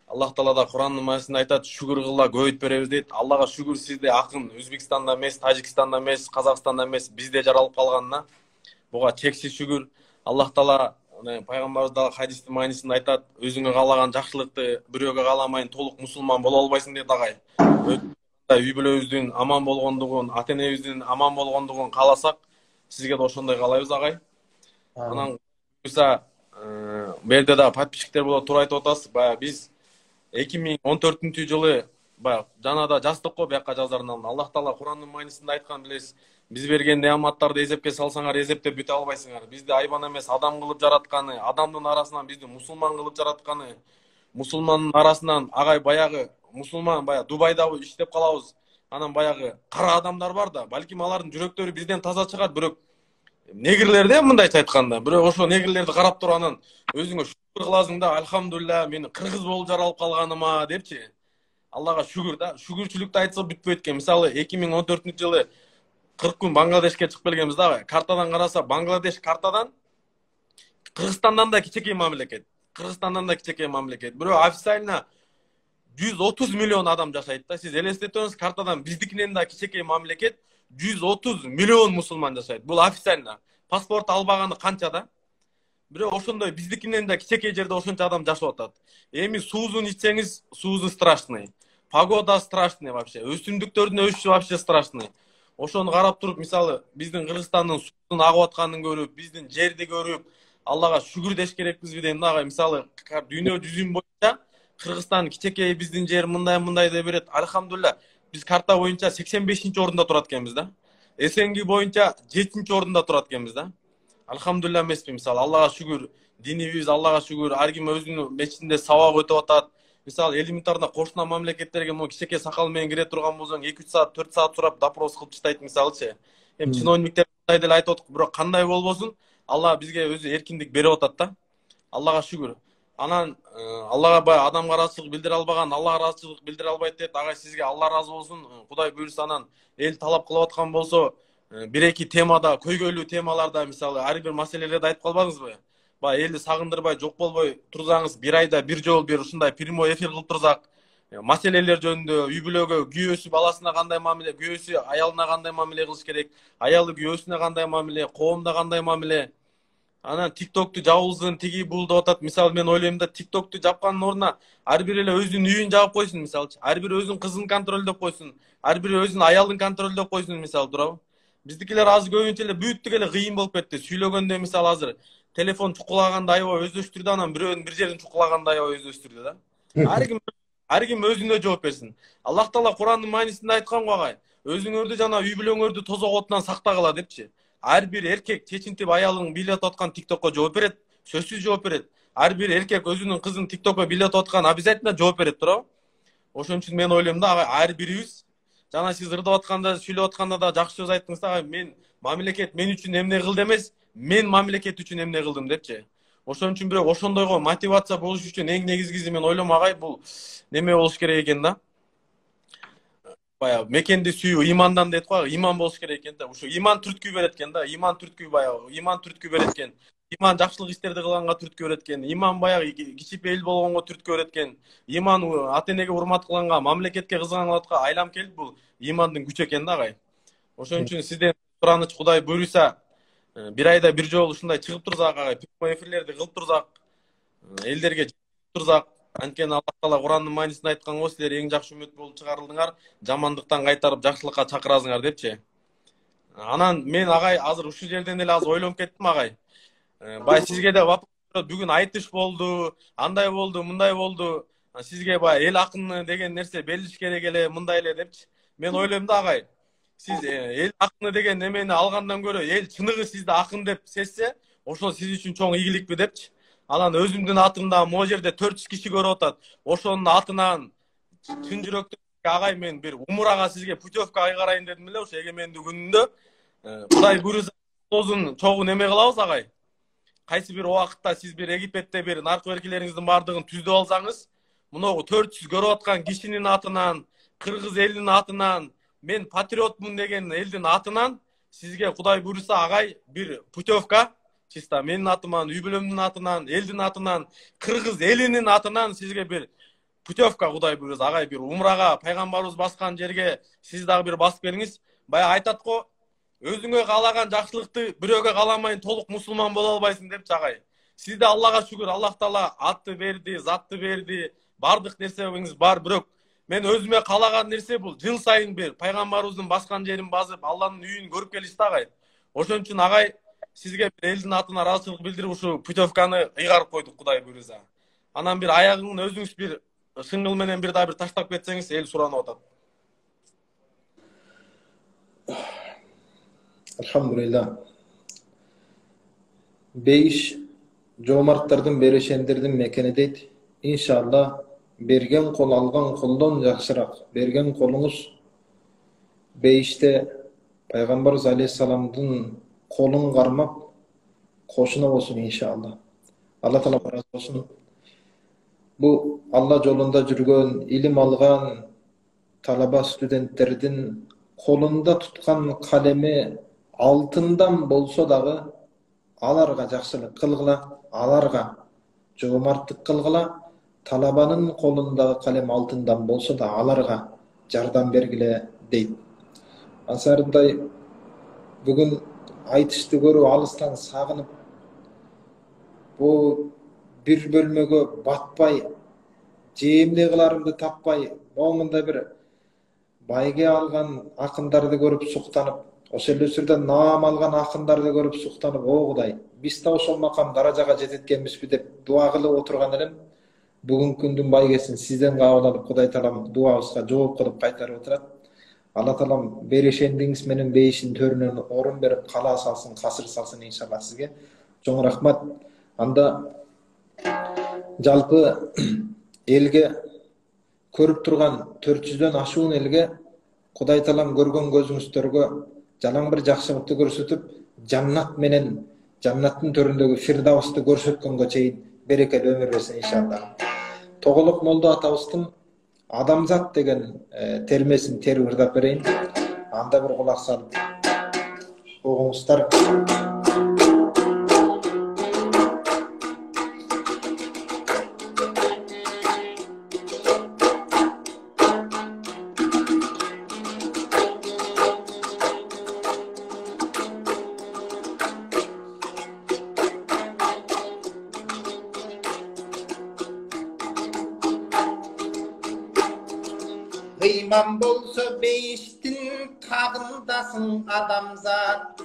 Аллах Таала да Кур'андын маасында айтат, шүгүр кылла көбөйт беребиз дейт. Аллага шүгүр, сизде акын Өзбекстанда эмес, Тажикстанда эмес, Казакстанда эмес, бизде жаралып калганына. Буга чексиз шүгүр. Аллах Таала пайгамбарыбыз да хадистин маанисинде айтат, өзүңө каалаган жакшылыкты бирөөгө кааламайын, толук мусулман боло албайсың дейт агай. Үй бүлөбүздүн аман болгондугун, ата энебиздин аман болгондугун кааласак, сизге да ошондой каалайбыз агай. Анан буюрса, бул жерде да подписчиктер болот, туура айтып атасыз. Баягы биз 2014-жылы жанада жаздык го бияка жазарынан. Аллах Таала Кур'андын маанисинде айткан, билесиз, биз берген неаматтарды эзепке салсаңар, эзептеп бүтө албайсыңар. Бизди айбан эмес адам кылып жаратканы, адамдын арасынан бизди мусулман кылып жаратканы, мусулмандын арасынан агай баягы мусулман Дубайда иштеп калабыз. Анан баягы кара адамдар бар да, балким алардын жүрөктөрү бизден таза чыгат, бирок негрлерде мындайча айтканда, бирок ошо негрлерди карап туруп анан өзүңө шүгүр кыласың да, альхамдулилля, мен кыргыз болуп жаралып калганыма депчи. Аллага шүгүр да. Шүгүрчүлүктү айтса бүтпөйт экен. Мисалы 2014-жылы 40 күн Бангладешке чыгып келгенбиз да. Картадан караса, Бангладеш картадан Кыргызстандан да кичинекей мамлекет. Кыргызстандан да кичинекей мамлекет. Бирок официально 130 миллион адам жашайт да. Сиз элестетиңиз, картадан биздикинен да кичинекей мамлекет 130 миллион мусулман жашайт. Бул официально. Паспорт албаганы канча да? Бирок ошондой биздикинен да кичинекей жерде ошончо адам жашап атат. Эми суузун ичсеңиз, суузу страшный. Погода страшный вообще. Өсүмдүктөрдүн өсүшү вообще страшный. Ошону карап туруп, мисалы, биздин Кыргызстандын суунун агып атканын көрүп, биздин жерди көрүп, Аллага шүгүр деш керекпизби дейм да. Мисалы, дүйнө жүзүн боюнча Кыргызстан кичинекей, биздин жер мындай деп берет. Альхамдулилля, биз карта боюнча 85-орунда турат экенбиз да. СНГ боюнча 7-орунда турат экенбиз да. Альхамдулилля эмеспи, мисалы, Аллага шүгүр, динибиз, Аллага шүгүр, ар ким өзүнүн мечитинде сабак өтүп атат. Мисалы, элементарно кошуна мамлекеттерге могу кичинекей сакал менен кире турган болсоң, 2-3 саат, 4 саат сурап допрос кылып таштайт, мисалычы. Эми чиновниктер мындай деле айтып атат, бирок кандай болбосун, Алла бизге өзү эркиндик берип атат да. Аллага шүгүр. Анан Аллага адам ыраазычылык билдире албаган, Алла ыраазычылык билдире албайт дейт. Агай, сизге Алла ыраазы болсун. Кудай буйрса, анан эл талап кылып аткан болсо, бир-эки темада, көйгөйлүү темаларда, мисалы, ар бир маселелерди айтып калбаңызбы? Элди сагындырбай, жок болбой турсаңыз, бир айда бир жолу бир ушундай прямой эфир кылып турсак, маселелер жөнүндө, үй бүлөгө күйөөсү баласына кандай мамиле, күйөөсү аялына кандай мамиле кылыш керек, аялы күйөөсүнө кандай мамиле, коомдо кандай мамиле. Анан TikTok'ту жабылсын, тиги бул деп атат. Мисалы, мен ойлойм да, TikTok'ту жапкандын ордуна ар бир эле өзүнүн үйүн жаап койсун, мисалчы. Ар бир өзүнүн кызын контролдоп койсун, ар бир өзүнүн аялын контролдоп койсун, мисалы, туурабы? Биздикилер азыр көбүнчө эле бүттүк эле кыйын болуп кетти. Сүйлөгөндө, мисалы, азыр телефон чукулагандай аябай өздөштүрдү, анан бирөөнүн бир жерин чукулагандай аябай өздөштүрдү да. Ар ким өзүнө жооп берсин. Аллах Таала Кур'андын маанисинде айткан го агай. Өзүңөрдү жана үй бүлөңөрдү тозок отунан сактагыла депчи. Ар бир эркек чечинтип аялын бийлетип аткан TikTok'ко жооп берет, сөзсүз жооп берет. Ар бир эркек өзүнүн кызын TikTok'ко бийлетип аткан обязательно жооп берет, туурабы? Ошон үчүн мен ойлойм да, ар бирибиз, жана сиз ырдап атканда, сүйлөп атканда да жакшы сөз айттыңыз да, мен мамлекет мен үчүн эмне кылды эмес, мен мамлекет үчүн эмне кылдым депчи. Ошон үчүн бирок ошондойго мотивация болуш үчүн эң негизгиси мен ойлойм агай, бул неме болуш керек экен да. баягы мекенди сүйүү имандан дейт го, иман болуш керек экен да. Ушул иман түрткү берет экен да. Иман түрткү баягы, иман түрткү берет экен. Иман жакшылык иштерди кылганга түрткү берет экен. Иман баягы кичипейил болгонго түрткү берет экен. Иман ата энеге урмат кылганга, мамлекетке кызганганга айлам келип бул имандын күчү экен да агай. Ошон үчүн сизден сураныч Кудай буйруса, бир айда бир жолу ушундай чыгып турсак агай, эфирлерди кылып турсак, элдерге жеткирип турсак, анткени Аллах Таала Курандын маанисинде айткан го, силер эң жакшы үмөт болуп чыгарылдыңар, жамандыктан кайтарып жакшылыкка чакырасыңар депчи. Анан мен агай азыр ушул жерден эле азыр ойлонуп кеттим агай. Бай сизге да вопрос бүгүн айтыш болду, андай болду, мындай болду. Сизге бай эл акыны деген нерсе берилиш керек эле, мындай эле депчи. Мен ойлойм да агай. Сиз эл акыны деген немени алгандан көрө эл чыныгы сизди акын деп сезсе, ошол сиз үчүн чоң ийгиликпи депчи. Анан өзүмдүн атымдан могу жерде 400 киши көрүп атат. Ошонун атынан чын жүрөктөн агай мен бир умурага сизге путевка кайгарайын дедим эле ошо эгемендүү күнүндө. Кудай буйруса тозун чогуу неме кылабыз агай. Кайсы бир убакытта сиз бир Египетте бир наркы беркилериңиздин баардыгын түздүп алсаңыз, муногу 400 көрүп аткан кишинин атынан, кыргыз элинин атынан, мен патриотмун деген элдин атынан сизге Кудай буйруса агай бир путевка, чисто менин атыман, үй бүлөмдүн атынан, элдин атынан, кыргыз элинин атынан сизге бир путевка Кудай буйруса агай бир умрага, пайгамбарыбыз баскан жерге сиз дагы бир басып келиңиз. Баягы айтат го, өзүңө каалаган жакшылыкты бирөөгө кааламайын толук мусулман боло албайсың депчи агай. Сизде Аллага шүгүр, Аллах Таала атты берди, затты берди, бардык нерсеңиз бар, бирок мен өзүмө каалаган нерсе бул жыл сайын бир пайгамбарыбыздын баскан жерин басып, Алланын үйүн көрүп келиш да агай. Ошон үчүн агай сизге бир элдин атына ыраазычылык билдирип ушу путевканы ыйгарып койдук Кудай буйруса. Анан бир аягын өзүңүз бир шыңгыл менен бир дагы бир таштап кетсеңиз эл суранып атат. Elhamdülillah. Beyiş jomarttardın, bereşendirdin mekeni deydi. İnşallah bergen kol algan koldan jakşırak. Bergen kolunuz beyişte Peygamberimiz Aleyhisselam'dın kolun karmap koşuna olsun inşallah. Allah Teala razı olsun. Bu Allah yolunda жүргөн, ilim algan talaba studentlerden kolunda tutkan kalemi altından bolsa dağı alarga jakşılık kılgıla, alarga jomartlık kılgıla, talabanın kolundağı kalem altından bolsa da alarga jardam bergile deydi. Ansarınday bugün aytıştı görüp alıstan sağınıp bu bir bölmögө batpay, jeemde kılarımdı tappay, momunda bir bayge algan akındарды görüp suqtanıp, ошол эле наам алган акындарды көрүп суктанып, о Кудай, биз да ошол макам даражага жететкенбизби деп дуа кылып отурган элем. Бүгүнкү күндүн байгесин сизден кабыл алып, Кудай Таалам дуабызга жооп кылып кайтарып отурат. Алла Таалам берешендигиңиз менен бейишин төрүнөн орун берип, кала салсын, касыр салсын иншалла сизге. Чоң рахмат. Анда жалпы элге көрүп турган 400дөн ашуун элге Кудай Таалам көргөн көзүңүздөргө жалаң бир жакшылыкты көрсөтүп, жаннат менен жаннаттын төрүндөгү фирдавсты көрсөткөнгө чейин берекелүү өмүр берсин иншалла. Тоголок молдо атабыздын адамзат деген термесин теріп ырдап берейин. Анда bir kulak salып угуңуздар. Kıyman bolsa beştin tağındasın adamzat.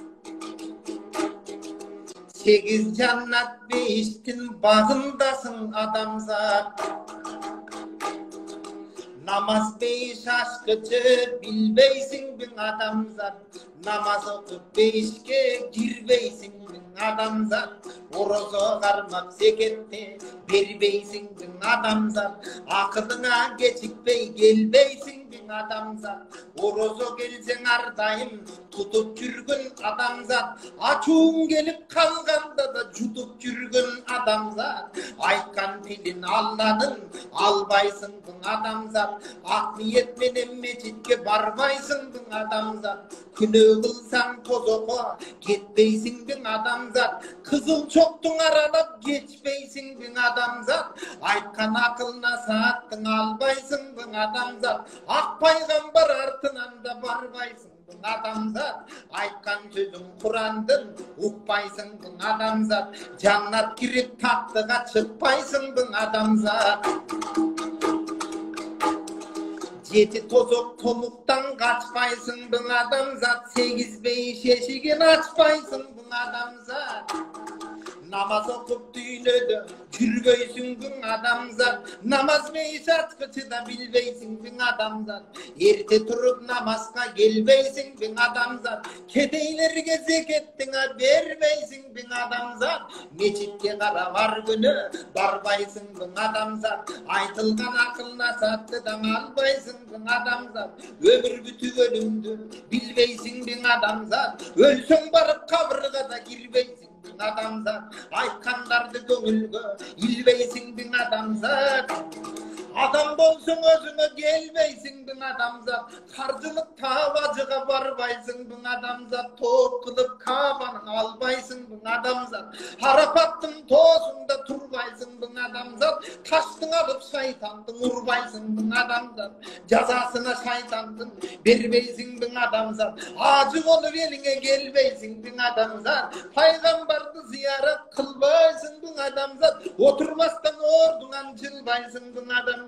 8 cannat beştin bağındasın adamzat. Namaz beş aşkıcı bilbeysin bin adamzat. Namaz okup beşke girbeysin bin adamzat. Orozo karmak sekette berbeysin bin adamzat. Akılına geçikbey gelbeysin bin adamzat. Orozo gelsen ardayım tutup жүрgün adamzat. Açuğun gelip kalganda da jutup жүрgün adamzat. Aytkan tilin Allah'ın albaysın bu adamzat. Ak niyet menen mecitke barbaysın bu adamzat. Günü kılsan tozoko ketbeysin bu adamzat. Kızıl çoktun aralap geçbeysin bu adamzat. Aytkan akılna saattın albaysın bu adamzat. Ak paygambar artынан da barbaysın bu adamzat. Aytkan sözün Kur'andın ukpaysın bu adamzat. Jannat kirip tattıga çıkpaysın bu adamzat. Yeti tozok tomuktan kaçpaysın bu adamzat. 8-5 eşigin açpaysın bu adamzat. Namaz okup düğünödü жүрбөйсүң бүң адамзат. Намаз мейіс атқычы да билбейсің бүң адамзат. Ерте тұрып намазға келбейсің бүң адамзат. Кедейлерге зекеттіңа бербейсің бүң адамзат. Мечитке қара бар күні барбайсың бүң адамзат. Айтылған ақыл насаттыдан албайсың бүң адамзат. Өмір бүтіп өлімді билбейсің бүң адамзат. Өлсөң барып қабырға да кирбейсің adamzat. Aytkanlardı көңілгө ilbeysin bin adamzat. Adam bolsun özüne gelbeysin bin adamzat. Karcılık tavacıga barbaysın bin adamzat. Toğup kılıp kabanın albaysın bin adamzat. Harapattın toğusunda turbaysın bin adamzat. Taştın alıp şeytandın urbaysın bin adamzat. Cazasına şeytandın berbeysin bin adamzat. Acı olup eline gelbeysin bin adamzat. Paygambardı ziyaret kılbaysın bin adamzat. Oturmastan ordunan çılbaysın bin adamzat.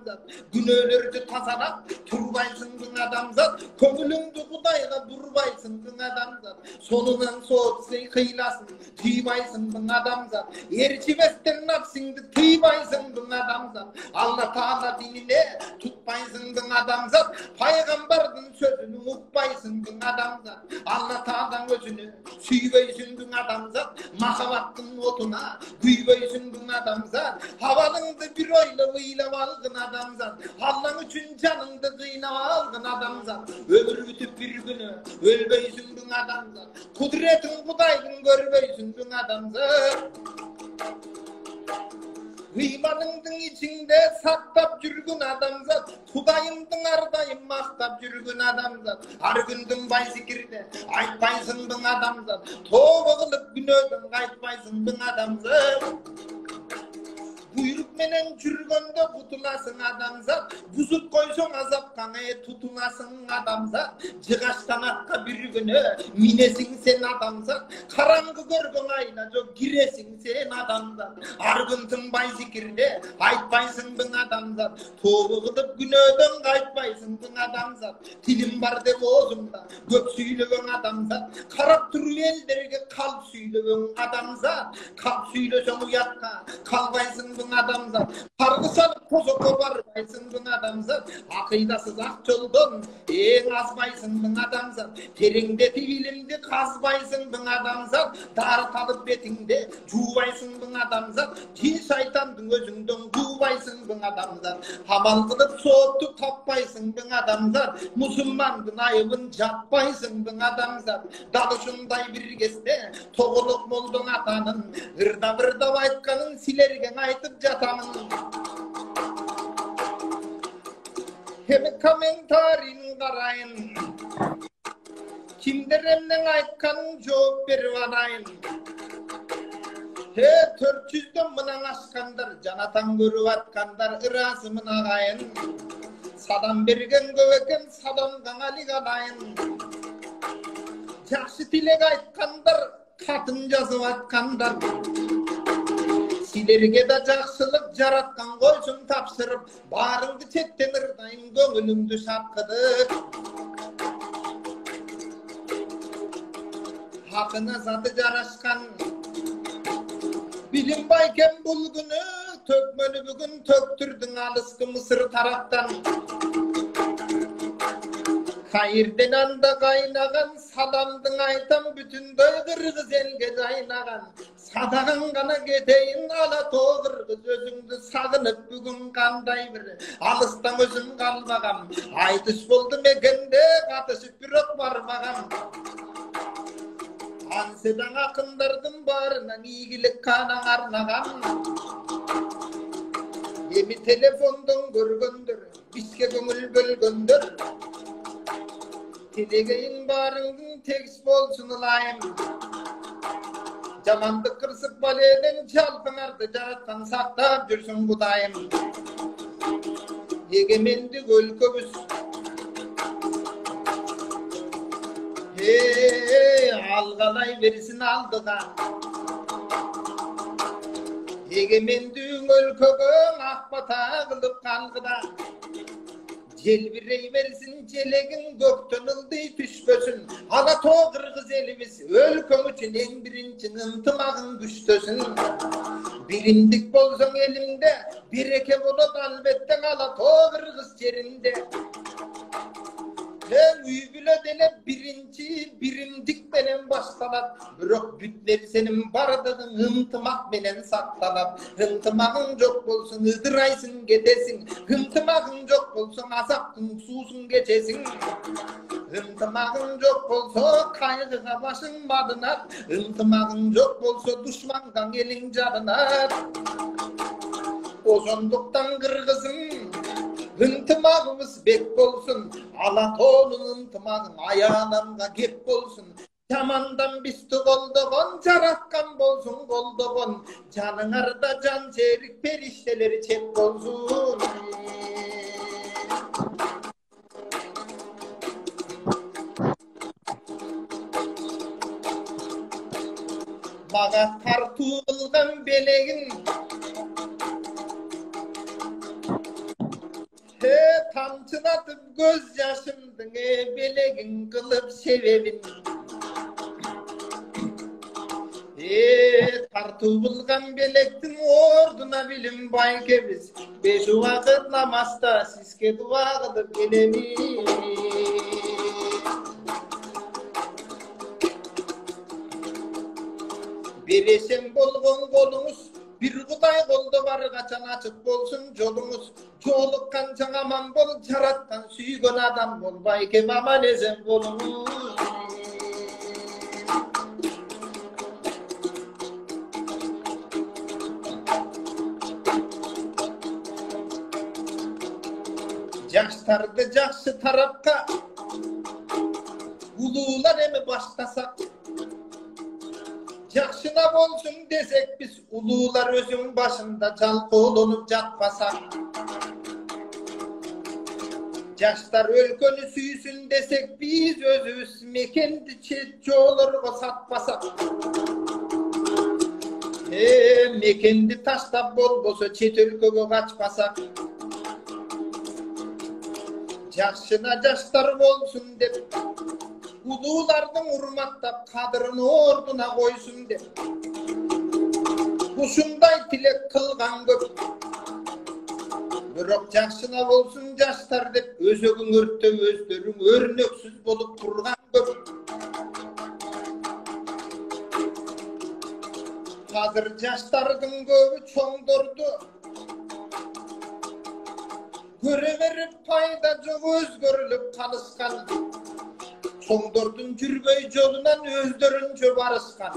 Günölörді тазалап турбайсың бүң адамзат. Көңіліңді Құдайға бұрбайсың бүң адамзат. Сонынан соғысы қиыласын тыйбайсың бүң адамзат. Ерчіместен напсыңды тыйбайсың бүң адамзат. Алла Таала диніне тұтпайсың бүң адамзат. Пайғамбардың сөзін ұқпайсың бүң адамзат. Алла Тааланың өзіні сүйбейсің бүң адамзат. Махаббаттың отына күйбейсің бүң адамзат. Хавалыңды bir ойлап algın adamzat. Allah'ın üçün canındı kıynap algın adamzat. Ömür bütüp bir günü ölbeysin bün adamzat. Kudretin Kuday'ın görbeysin bün adamzat. Imanыңдың içinde saktap жүргün adamzat. Kudayımdың ardayım maktap жүргün adamzat. Har gündün bay zikirde aytpaysın bün adamzat. Toba kılıp günödün aytpaysın bün adamzat. Buyruk menen жүргөндө кутуласың адамзат. Бузуп койсоң азапкана тутуласың адамзат. Жыгаштан атка bir күнү минесиң сен адамзат. Караңгы көргөң айна жок киресиң сен адамзат. Ар күн тынбай зикирде айтпайсың бүң адамзат. Тобу кылып күнөөдөн кайтпайсың бүң адамзат. Тилим бар деп оозумда көп сүйлөгөң адамзат. Карап туруп элдерге калп сүйлөгөң адамзат. Калп сүйлөсөң уятка калбайсың adamzat. Kargısalıp kozoko barbaysın bün adamzat. Akıydasız ak joldan en azbaysın bün adamzat. Terengdeti bilimdi kazbaysın bün adamzat. Dartalıp betinde juubaysın bün adamzat. Cin şeytandın özünden juubaysın bün adamzat. Hamal kılıp soğuttu tappaysın bün adamzat. Musulmandın ayıbın jappaysın bün adamzat. Dalışınday bir gezde toğuluk moldun atanın. Gırda gırda aytkanın silergen aytıp jatamın. Hem komentarin qarayın. Kimdir emden aytkanın жооп berip anayın. 400'den mınan aşkanдар, janatan görüp atkanдар, ırasımın ağayın. Sadam bergen göbeken, sadam gaŋali galayın. Jakşı tilek aytkanдар, katın жазып atkandar. Silerge da jakşılık jaratkan koysun tapşırıp, barыңды çetten ırdayın, göңülüңdü şapkıdık. Hakına zatı jaraşkan, bilim bayken bulgunu, tökmölü bugün töktürdün alıskı Mısır taraftan. Hayırden anda kaynagan, salamdın aytam bütün doy kırgız elge kaynagan. Sadağın kana gedeyin ala toğırgız, özüңdü sagınıp bugün kanday bir alıstan özüm kalmagam. Aytış boldu mekende, katışıp bir ok barmagam. Anseden akındardım barından iyilik kanan arnagan. Emi telefondan görgöndür, biske gömül bölgöndür. Telegeyin barındın tekst bolsun ulayım. Jamandık kırsık baleden çalpınardı jarattan saktap jürsün budayım. Egemendik өлkөбүз. Algalay versin aldıga. Egemendik өлkөгөн akbata kılıp kalgıda. Jelbirey versin jelegin göktön ıldıy düşpösün. Ala to kırgız elimiz өлköң üçün en birinci ıntımagın güçtösün. Birindik bolsoň elimde, bireke bolat albetten ala to kırgız yerinde. Üybüle dene birinci birimdik menen başlanat. Bирок bütleri senin bardığın ıntımak menen saklanat. Intımagın jok bolsun ıdıraysın getesin. Intımagın jok bolsun asaktın susun geçesin. Intımagın jok bolsa kaygıga başın badınat. Intımagın jok bolsa düşmandan elin jarınat. Ozonduktan kırgızın ıntımağımız bek bolsun, Alatoğlu'nun ıntımağın ayağınamga gep bolsun. Jamandan bisti goldogon, jaratkan bolsun goldogon. Canыңarda can jerik perişteleri çek bolsun. Maga tartılgan belegin tamçılatıp göz yaşımdın belegin kılıp sebebin. Tartılgan belektin orduna bilim baykebiz. Beş vakit namazda siske dua kılıp gelemiz. Bereşen bolgon golumuz, bir kuday golda var kaçan açık bolsun jolumuz. Jolukkan çaŋaman bol, jaratkan süygön adam bol, bayke baman ezen bolumuz. Jaştardı jakşı tarapka, ulular emi başlasak. Jakşına bolsun desek biz, ulular özün başında çalkolonуp jatpasak. Jaştar өлkөнü süysün desek biz, özübüz mekendi çet joğlarga satpasak. Mekendi taştap bolboso çet өлkögө kaçpasak. Jakşına jaştar bolsun dep, ululardın urmattap kadırını orduna koysun dep. Uşunday tilek kılgan köp. Bирок jakşına bolsun jaştar dep, özөгүң örtөp özdөрүң örnöksüz bolup turgan köp. Hazır jaştardın köbü çoňdordu. Göre verip payda jok özgörülüp kalışkan. Çoňdordun jürgöy jolunan özdörünçö barışkan.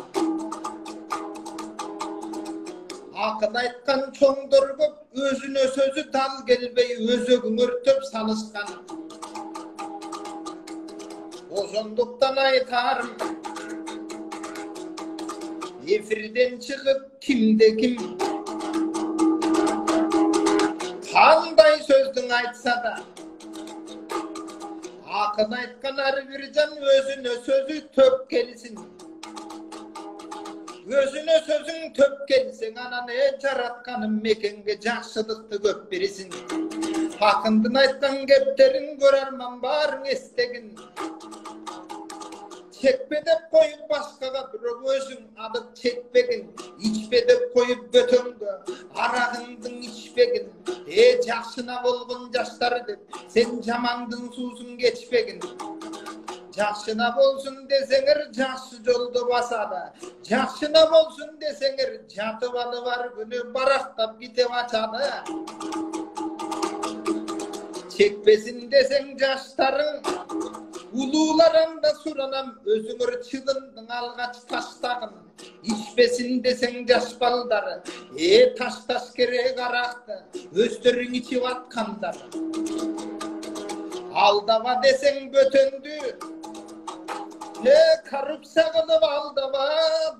Akın aytkan çoňdor köp, özüne sözü tal gelbey, özögüň örtöp salışkan. Ozonduktan aytarım, efirden çıkıp kimde kim, kanday sözdün aytsa da, akın aytkan her bir can özüne sözü töp gelsin. Özüne sözün töp gelsin, anane jaratkanın mekenge jakşılıkты köp berisin. Hakındın aytkan geplerin görerman barın estegin. Çekpedep koyup başkaga bирок özün alıp çekpegin. İçpedep koyup bötöngö aragındın içpegin. Jakşına bolgun jaştar dep, sen jamandın suusun geçpegin. Jakşına bolsun deseňer jakşı jolda basada. Jakşına bolsun deseňer jatyp alybar günü baraktap gitip açady. Çekpesin deseň jaştaryň, Ulularında suranam özüңөр çılındың algaç taştagın. İçbesin desең жаш балдары. Taş керек арақты. Өздөрүң içip аткандар. Aldama desең bötöңдү. Korrupsiya kılıp aldama.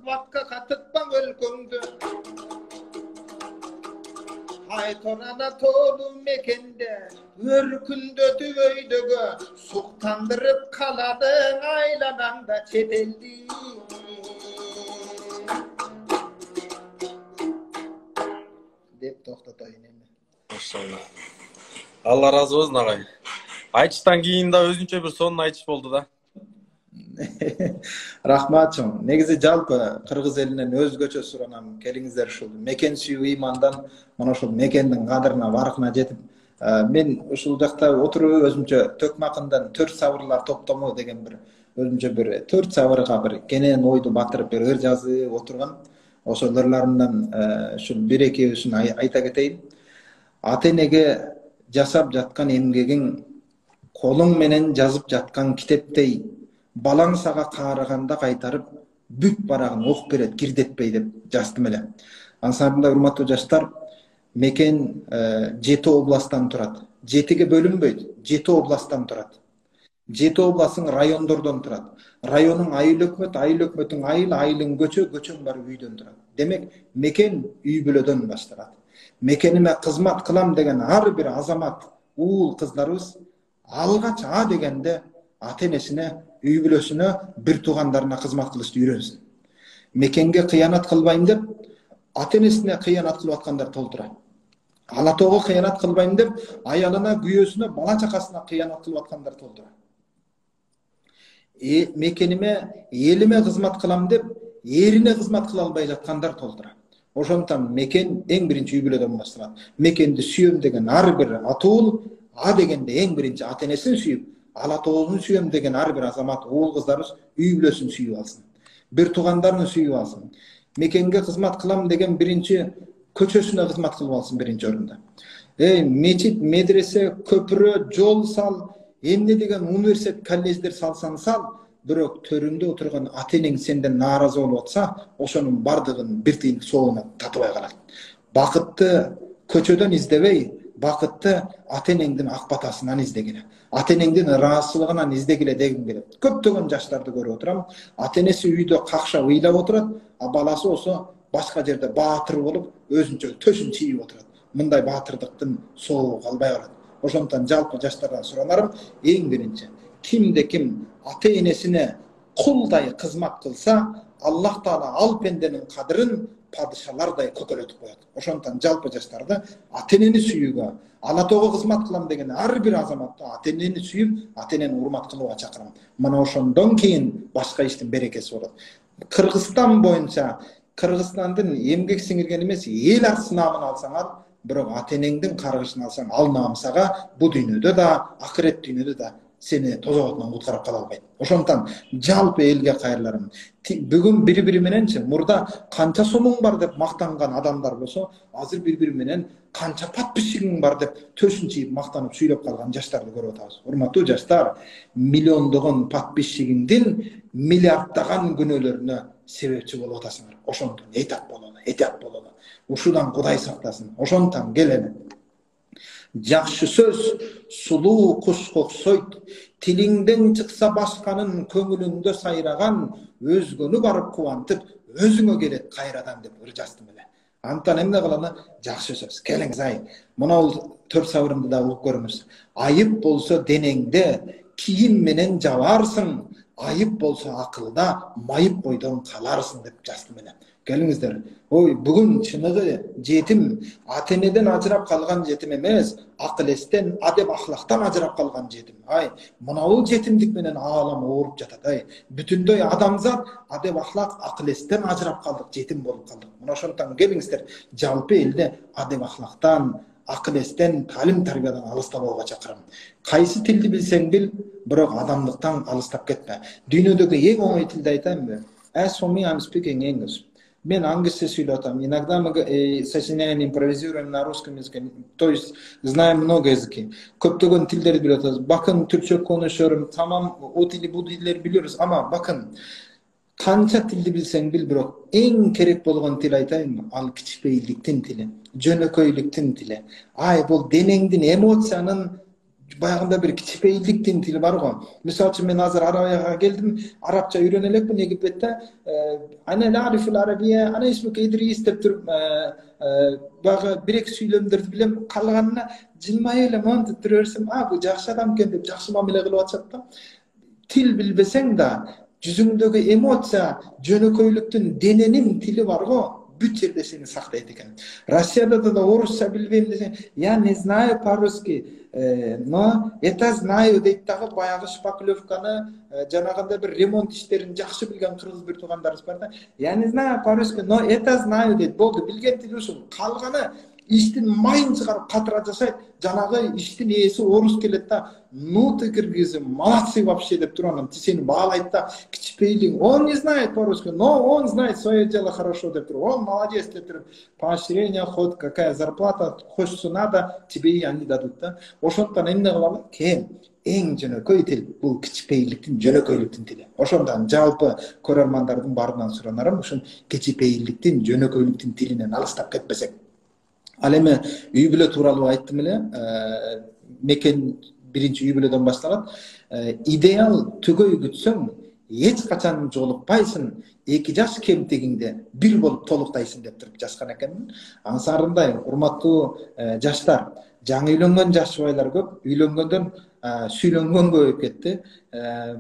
Bakka katıtmaң өлkөңdү. Aytonana tolu mekende örkündötüp öydөгө suktandırıp kaladың aylanаңda çeteldi. Деп токтотойн эми. Машалла. Алла разы болсун агай. Айтыштан кийин да өзүнчө бир сонун айтыш болду да. Рахмат чоң. Негизи жалпы кыргыз элинен өзгөчө суранам. Келиңиздер ушул мекен сүйүү ыймандан мына ушул мекендин кадырына баркына жетип, мен ушул жакта отуруп өзүмчө Төкмакындан 4 сабырлар топтому деген бир өзүмчө бир 4 сабырга бир кенен ойду батырып бир ыр жазып отурган. Ошол ырларымдан ушул бир экөөсүн айта кетейин. Ата энеге жасап жаткан эмгегиң колуң менен жазып жаткан китептей балаң сага каарыганда кайтарып бүт барагын ок берет кирдетпей деп жаздым эле. Ансабында урматтуу жаштар, мекен 7 областтан турат. 7ге бөлүнбөйт, 7 областтан турат. 7 областың райондордон турат. Районуң айыл өкмөт, айыл өкмөтүң айыл, айылың көчө, көчөң бар үйдөн турат. Демек, мекен үй бүлөдөн башталат. Мекениме кызмат кылам деген ар бир азамат, уул кыздарыбыз алгач дегенде ата энесине, үй бүлөсүнө, бир туугандарына кызмат кылышты үйрөнсүн. Мекенге кыянат кылбайм деп, ата энесине кыянат кылып аткандар толтура. Ала тоого кыянат кылбайм деп, аялына, күйөөсүнө, бала чакасына кыянат кылып аткандар толтура. Мекениме, элиме кызмат кылам деп, эрине кызмат кыла албай жаткандар толтура. Ошондуктан мекен эң биринчи үй бүлөдөн башталат. Мекенди сүйөм деген ар бир атуул, дегенде эң биринчи ата энесин сүйүп, ала тоозун сүйөм деген ар бир азамат, уул кыздарыбыз үй бүлөсүн сүйүп алсын. Бир туугандарын сүйүп алсын. Мекенге кызмат кылам деген биринчи көчөсүнө кызмат кылып алсын биринчи орунда. Мечит, медресе, көпүрө, жол сал, эмне деген университет, колледждер салсаң сал, бирок төрүндө отурган ата энең сенден нааразы болуп атса, ошонун бардыгын бир тыйын соолуна татыбай калат. Бакытты көчөдөн издебей, бакытты ата энеңдин ак батасынан издегиле. Ата энеңдин ыраазычылыгынан издегиле дегим келет. Көптөгөн жаштарды көрүп отурам. Ата энеси үйдө какшап ыйлап отурат, а баласы болсо башка жерде баатыр болуп, өзүнчө төшүн чийип отурат. Мындай баатырдыктын соогу калбай калат. Ошондуктан жалпы жаштардан суранарым, эң биринчи, кимде ким ата энесине кулдай кызмат кылса, Аллах Таала ал пенденин кадырын падышалардай көкөлөтүп коет. Ошондуктан жалпы жаштарды ата энени сүйүүгө, ала тоого кызмат кылам деген ар бир азаматты ата энени сүйүп, ата энени урмат кылууга чакырам. Мына ошондон кийин башка иштин берекеси болот. Кыргызстан боюнча, Кыргызстандын эмгек сиңирген эмес, эл сынабын алсаңар, бирок ата энеңдин каргышын алсаң, ал намсага бу дүйнөдө да, акырет дүйнөдө да сени тозоготунан куткарып кала албайт. Ошондуктан жалпы элге кайрыларым. Бүгүн бири-бири мененчи мурда канча сомуң бар деп мактанган адамдар болсо, азыр бири-бири менен канча подписчигиң бар деп төшүн чийип мактанып сүйлөп калган жаштарды көрүп атабыз. Урматтуу жаштар, миллиондогон подписчигиңдин миллиарддаган күнөөлөрүнө себепчи болуп атасыңар. Ошондуктан этап бололу. Ушудан Кудай сактасын. Ошондуктан келели. Жакшы сөз сулуу куш коксойт, тилиңден чыкса башканын көңүлүңдө сайраган, өзгөнү барып кубантып, өзүңө келет кайрадан деп ыр жаздым эле. Антан эмне кылалы? Жакшы сөз. Келиңиз мына бул 4 сабырымды да угуп көрүңүз. Айып болсо денеңде кийим менен жабарсың, айып болсо акылда майып бойдон каларсың деп жаздым эле. Келиңиздер, бүгүн чыныгы жетим ата энеден ажырап калган жетим эмес, акыл эстен, адеп ахлактан ажырап калган жетим. Мына бул жетимдик менен аалам ооруп жатат. Бүтүндөй адамзат адеп ахлак, акыл эстен ажырап калдык, жетим болуп калдык. Мына ошондуктан келиңиздер, жалпы элде адеп ахлактан, акыл эстен, талим тарбиядан алыстабууга чакырам. Кайсы тилди билсең бил, бирок адамдыктан алыстап кетпе. Дүйнөдөгү эң оңой тилди айтайынбы? As for me, I'm speaking English. Мен английский сөйлетам. Иногда мы сочиняем, импровизируем на русском языке. То есть знаем много языки. Көптөгөн тилдерди билебиз. Bakın Türkçe konuşuyorum. Tamam o dili bu dilleri biliyoruz ama bakın kança tildi bilsen bil bирок эң керек болгон тил айтайынбы? Ал кичпейилдиктин тили, жөнөкөйлүктүн тили. Ай бул денеңдин эмоциянын баягында бир кичпейилдиктин тили бар го. Мисалы үчүн мен азыр Арабияга келдим, арабча үйрөнө элекмин Египетте. Ана нарифул арабия, ана исмук Идрис деп туруп, баягы бир-эки сүйлөмдөрдү билем, калганына жылмай эле монтип тура берсем, бул жакшы адам экен деп жакшы мамиле кылып атышат да. Тил билбесең да жүзүңдөгү эмоция, жөнөкөйлүктүн дененин тили бар го, бүт жерде сени сактайт экен. Россияда да орусча билбейм десең, я не знаю по-русски, но это знаю дейт дагы баягы Шпаклевканы жанагында бир ремонт иштерин жакшы билген кыргыз бир туугандарыбыз бар да. Я не знаю по-русски, но это знаю дейт. Болду, билген тили ушул. Калганы иштин майын чыгарып катыра жасайт. Жанагы иштин ээси орус келет да. Ну ты киргизим, молодцы вообще деп туруп сени баалайт да. Кичпейлиң, он не знает по-русски, но он знает свое дело хорошо деп туруп. Он молодец деп туруп. Поощрение, ход, какая зарплата, хочется надо, тебе и они дадут да. Ошондон эмне кылалы? Кем эң жөнөкөй тил бул кичпейликтин, жөнөкөйлүктүн тили. Ошондон жалпы көрөрмандардын баарынан суранарым ушул кичпейликтин, жөнөкөйлүктүн тилинен алыстап кетпесек. Ал эми үй бүлө тууралуу айттым эле. Мекен биринчи үй бүлөдөн башталат. Идеал түгөй күтсөң, эч качан жолукпайсың, 2 жаш кемтигиңде бир болуп толуктайсың деп туруп жазган экенмин. Ансарындай, урматтуу жаштар, жаңы үйлөнгөн жаш жубайлар көп, үйлөнгөндөн сүйлөнгөн көбөйүп кетти.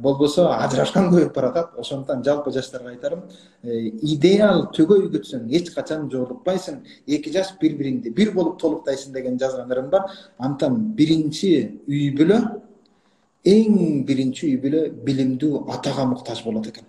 Болбосо ажырашкан көбөйүп баратат. Ошондон жалпы жаштарга айтарым, идеал түгөй күтсөң, эч качан жолукпайсың, 2 жаш бири-бириңди бир болуп толуктайсың деген жазгандарым бар. Антан биринчи үй бүлө, эң биринчи үй бүлө билимдүү атага муктаж болот экен.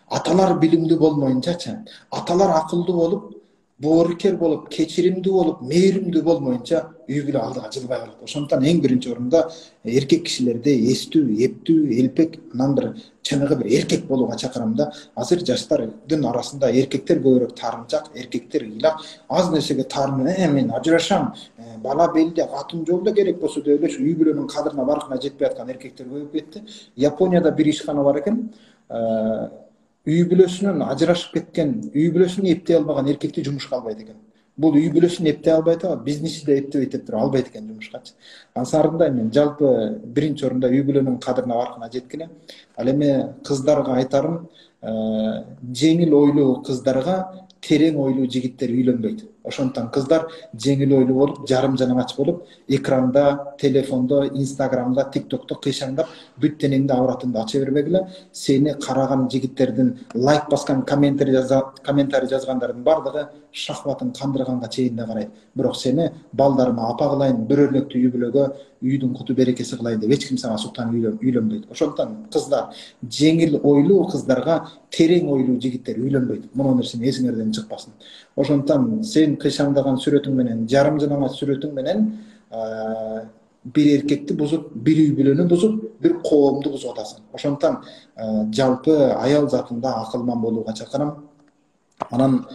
Аталар билимдүү болмоюнчачы, аталар акылдуу болуп, боорукер болуп, кечиримдүү болуп, мээримдүү болмоюнча үй бүлө алдыга жылбай калат. Ошондон эң биринчи орунда эркек кишилерди эстүү, эптүү, элпек, анан бир чыныгы бир эркек болууга чакырам да. Азыр жаштардын арасында эркектер көбүрөөк таарынчак, эркектер ыйлак, аз нерсеге таарынып, мен ажырашам, бала белде, катын жолдо керек болсо деп эле үй бүлөнүн кадырына баркына жетпей аткан эркектер көбөйүп кетти. Японияда бир ишкана бар экен. Үй бүлөсүнөн ажырашып кеткен, үй бүлөсүн эптей албаган эркекти жумушка албайт экен. Бул үй бүлөсүн эптей албайт, бизнеси да эптебейт деп туруп албайт экен жумушкачы. Ансарында мен жалпы биринчи орунда үй бүлөнүн кадырына баркына жеткиле. Ал эми кыздарга айтарым, жеңил ойлуу кыздарга терең ойлуу жигиттер үйлөнбөйт. Ошондон кыздар жеңил ойлуу болуп, жарым жалаңач болуп, экранда, телефондо, Инстаграмда, ТикТокто кыйшаңдап, бүт денеңди ауратыңды ача бербегиле. Сени караган жигиттердин лайк баскан, комментарий жазгандардын бардыгы шахватын кандырганга чейин да карайт. Бирок сени балдарыма апа кылайын, бир өрнөктүү үй бүлөгө, үйдүн куту берекеси кылайын деп эч ким сага суктан үйлөнбөйт. Ошондон кыздар, жеңил ойлуу кыздарга терең ойлуу жигиттер үйлөнбөйт. Муну нерсени эсиңерден чыкпасын. Ошондон сен кыйшаңдаган сүрөтүң менен, жарым жалаңач сүрөтүң менен бир эркекти бузуп, бир үй бүлөнү бузуп, бир коомду бузуп атасың. Ошондон жалпы аял затында акылман болууга чакырам. Анан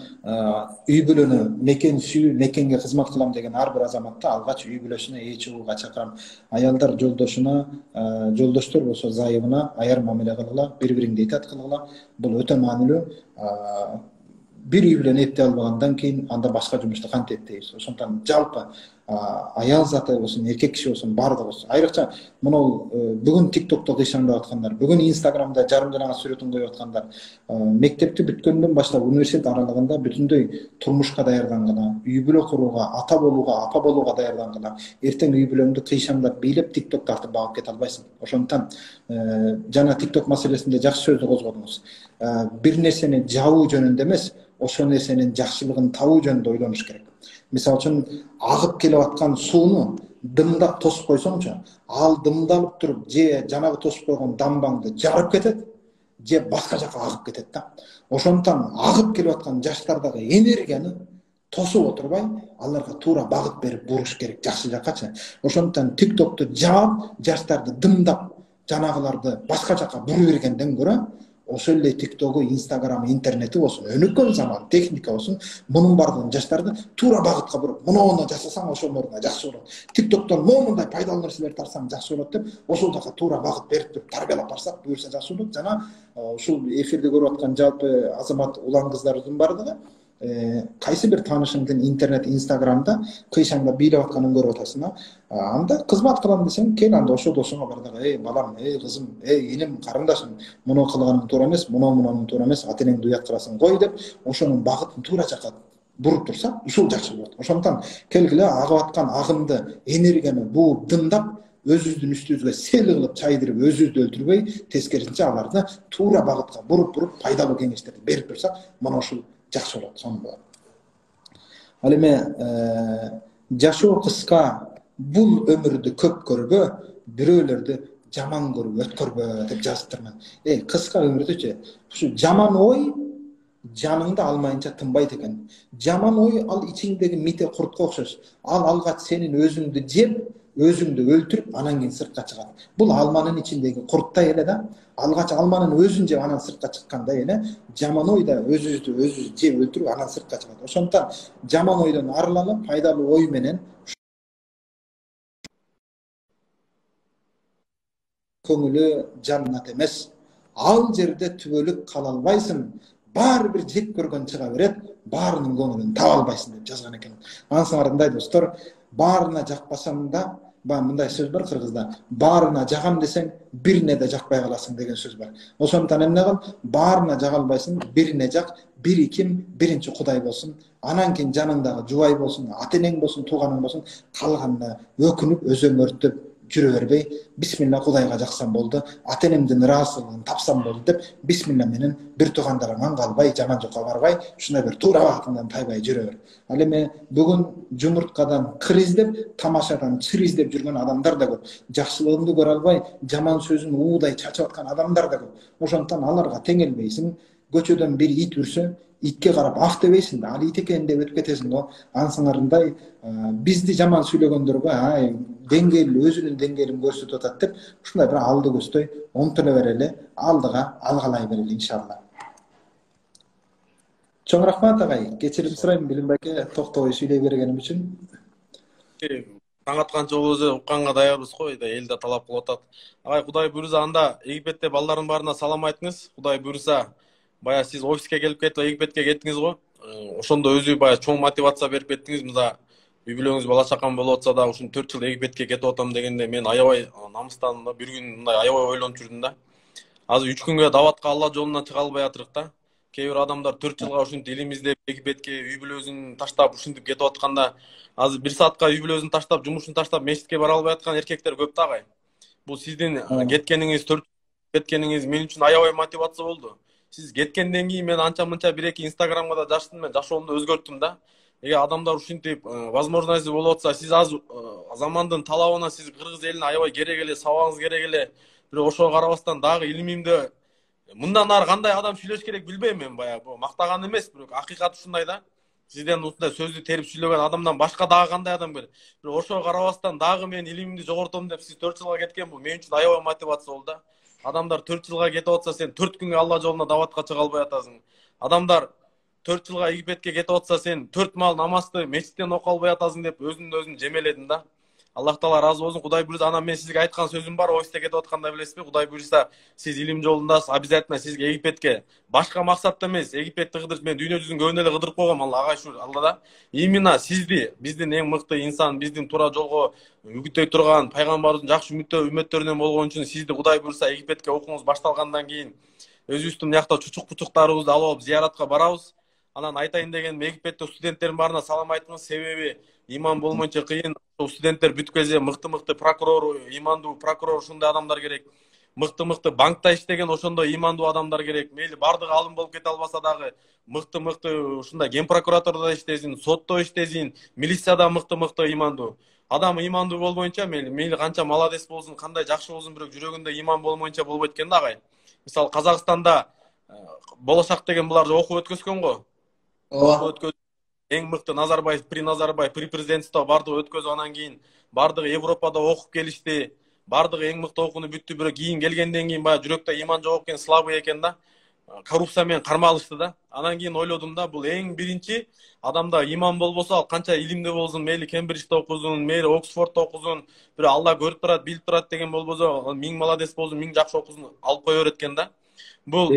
үй бүлөнү мекен сүйүү, мекенге кызмат кылам деген ар бир азаматты алгач үй бүлөсүнө ээ чыгууга чакырам. Аялдар жолдошуна, жолдоштор болсо зайыбына аяр мамиле кылгыла, бири-бириңди итаат кылгыла. Бул өтө маанилүү. Бир үй бүлөнү эптей албагандан кийин анда башка жумушту кантип эптейбиз? Ошондон жалпы аял заты болсун, эркек киши болсун, бардыгы болсун. Айрыкча мына бүгүн ТикТокто кыйшаңдап аткандар, бүгүн Инстаграмда жарым жалаңач сүрөтүн коюп аткандар, мектепти бүткөндөн баштап университет аралыгында бүтүндөй турмушка даярдангыла, үй бүлө курууга, ата болууга, апа болууга даярдангыла. Эртең үй бүлөңдү кыйшаңдап бийлеп ТикТок тартып багып кете албайсың. Ошондон жана ТикТок маселесинде жакшы сөздү козгодуңуз. Бир нерсени жабуу жөнүндө эмес, ошол нерсенин жакшылыгын табуу жөнүндө ойлонуш керек. Мисалы үчүн агып келип аткан сууну дымдап тосуп койсоңчу, ал дымдалып туруп, же жанагы тосуп койгон дамбаңды жарып кетет, же башка жака агып кетет да. Ошондон агып келип аткан жаштардагы энергияны тосуп отурбай, аларга туура багыт берип буруш керек жакшы жакачы. Ошондон ТикТокту жаап, жаштарды дымдап, жанагыларды башка жака бура бергенден көрө, ошол эле тиктогу, инстаграмы, интернети болсун, өнүккөн заман, техника болсун, мунун бардыгын жаштарды туура багытка буруп, муну жасасаң ошонун ордуна жакшы болот. Тиктоктон момундай пайдалуу нерселерди тарсаң жакшы болот деп, ошол жака туура багыт берип туруп тарбиялап барсак, буюрса жакшы болот. Жана ушул эфирди көрүп аткан жалпы азамат улан кыздардын бардыгы кайсы бир таанышыңдын интернет, инстаграмда кыйшаңда бийлеп атканын көрүп атасың, анда кызмат кылам десең, кел анда ошол досуңа бар дагы, эй балам, эй кызым, эй иним, карындашым, муну кылганың туура эмес, мунун туура эмес, ата энеңди уят кыласың кой деп, ошонун багытын туура жакка буруп турса, ушул жакшы болот. Ошондуктан келгиле агып аткан агымды, энергияны бууп дымдап, өзүбүздүн үстүбүзгө сел кылып чайдырып, өзүбүздү өлтүрбөй, тескерисинче аларды туура багытка буруп пайдалуу кеңештерди берип турсак, мына ушул жакшы болот, сонун болот. Ал эми жашоо кыска, бул өмүрдү көп көрбө, бирөөлөрдү жаман көрүп өткөрбө деп жазыптырмын. Кыска өмүрдүчү ушу жаман ой жаныңды алмайынча тынбайт экен. Жаман ой ал ичиңдеги мите куртко окшош. Ал алгач сенин өзүңдү жеп, өзүңдү өлтүрүп, анан кийин сыртка чыгат. Бул алманын ичиндеги курттай эле да. Алгач алманын өзүн жеп, анан сыртка чыккандай эле, жаман ой да өзүбүздү жеп өлтүрүп, анан сыртка чыгат. Ошондуктан жаман ойдон арылалы, пайдалуу ой менен көңүлү жаннат эмес. Ал жерде түбөлүк кала албайсың. Баары бир жек көргөн чыга берет, баарынын көңүлүн таба албайсың деп жазган экен. Ансыңарындай достор, баарына жакпасаң да, мындай сөз бар кыргызда, баарына жагам десең, бирине да жакпай каласың деген сөз бар. Ошондуктан эмне кыл, баарына жага албайсың, бирине жак, бири ким, биринчи Кудай болсун, анан кийин жаныңдагы жубай болсун, ата энең болсун, тууганың болсун, калганда өкүнүп, өзөң өрттөп жүрө бербей, бисмилла Кудайга жаксам болду, ата энемдин ыраазычылыгын тапсам болду деп, бисмилла менен бир туугандарыңан калбай, жаман жокко барбай, ушундай бир туура багытыңдан тайбай жүрө бер. Ал эми бүгүн жумурткадан кыр издеп, тамашадан чыр издеп жүргөн адамдар да көп. Жакшылыгыңды көрө албай, жаман сөзүн уудай чачып аткан адамдар да көп. Ошондуктан аларга теңелбейсиң. Көчөдөн бир ит үрсө, итке карап аф дебейсиң да, ал ит экен деп өтүп кетесиң го. Ансыңарындай бизди жаман сүйлөгөндөргө деңгээлүү, өзүнүн деңгээлин көрсөтүп атат деп, ушундай бир алды көздөй умтула берели, алдыга алгалай берели иншалла. Чоң рахмат агай, кечирим сурайм Билим байке, токтобой сүйлөй бергеним үчүн. Таң атканча болсо укканга даярбыз го, элде талап кылып атат. Агай, Кудай буйруса анда Египетте балдардын баарына салам айтыңыз. Кудай буйруса, бая сиз офиске келип кетип Египетке кеттиңиз го. Ошондо өзү бая чоң мотивация берип кеттиңиз. Мында үй бүлөңүз бала чакам болуп атса да, ушун 4 жыл Египетке кетип атам дегенде мен аябай намыстандым да, бир күн мындай аябай ойлонуп жүрдүм да. Азыр 3 күнгө даватка Алла жолуна чыга албай атырык да. Кээ бир адамдар 4 жылга ушинтип илим издеп Египетке үй бүлөсүн таштап ушинтип кетип атканда, азыр 1 саатка үй бүлөсүн таштап, жумушун таштап, мечитке бара албай аткан эркектер көп да агай. Бул сиздин кеткениңиз, 4 кеткениңиз мен үчүн аябай мотивация болду. Сиз кеткенден кийин мен анча-мынча 1-2 инстаграмга да жаздым, мен жашоомду өзгөрттүм да. Эгер адамдар ушинтип возможность болуп атса, сиз азыр замандын талабына сиз кыргыз элине аябай керек эле, сабагыңыз керек эле. Бирок ошого карабастан дагы илимимди мындан ары кандай адам сүйлөш керек билбейм мен, баягы мактаган эмес, бирок акыйкат ушундай да. Сизден ушундай сөздү терип сүйлөгөн адамдан башка дагы кандай адам керек. Бирок ошого карабастан дагы мен илимимди жогортом деп сиз 4 жылга кеткен, бул мен үчүн аябай мотивация болду да. Адамдар 4 жылга кетип атса, сен 4 күнгө Алла жолуна даватка чыга албай атасың. Адамдар 4 жылга Египетке кетип атса, сен 4 мал намазды мечиттен окуй албай атасың деп өзүмдү өзүм жемеледим да. Аллах Таала разы болсун. Кудай буйруса, анан мен сизге айткан сөзүм бар, офисте кетип атканда билесизби? Кудай буйруса, сиз илим жолундасыз, обязательно сизге Египетке башка максатта эмес, Египетти кыдырып, мен дүйнө жүзүн көбүнө эле кыдырып койгом, Алла агай шүр, Алла да. Именно сизди, биздин эң мыкты инсан, биздин туура жолго үгүттөй турган пайгамбарыбыздын жакшы үмөттөрүнөн болгон үчүн сизди Кудай буйруса Египетке окууңуз башталгандан кийин өзүбүздүн мыякта чучук-пучуктарыбызды алып алып зыяратка барабыз. Анан айтайын дегеним, Египетте студенттердин баарына салам айтыңыз, себеби иман болмойнчо кыйын. Студенттер бүт кезде мыкты прокурор, имандуу прокурор, ушундай адамдар керек. Мыкты банкта иштеген ошондой имандуу адамдар керек. Мейли бардыгы алым болуп кете албаса дагы мыкты ушундай ген прокуратурада иштесин, сотто иштесин, милицияда мыкты имандуу. Адам имандуу болбойнчо мейли канча молодец болсун, кандай жакшы болсун, бирок жүрөгүндө иман болмойнчо болбойт экен да агай. Мисалы Казакстанда болошак деген булар окуп өткөзгөн го. Эң мыкты Назарбаев, при президентство бардыгы өткөзүп, анан кийин бардыгы Европада окуп келишти. Бардыгы эң мыкты окууну бүттү, бирок кийин келгенден кийин баягы жүрөктө иман жок экен, слабый экен да. коррупция менен кармалышты да. Анан кийин ойлодум да, бул эң биринчи адамда иман болбосо, ал канча илимде болсун, мейли Кембриджде окузун, мейли Оксфордто окузун, бир Алла көрүп турат, билип турат деген болбосо, миң молодец болсун, миң жакшы окусун, алып кое берет экен да. Бул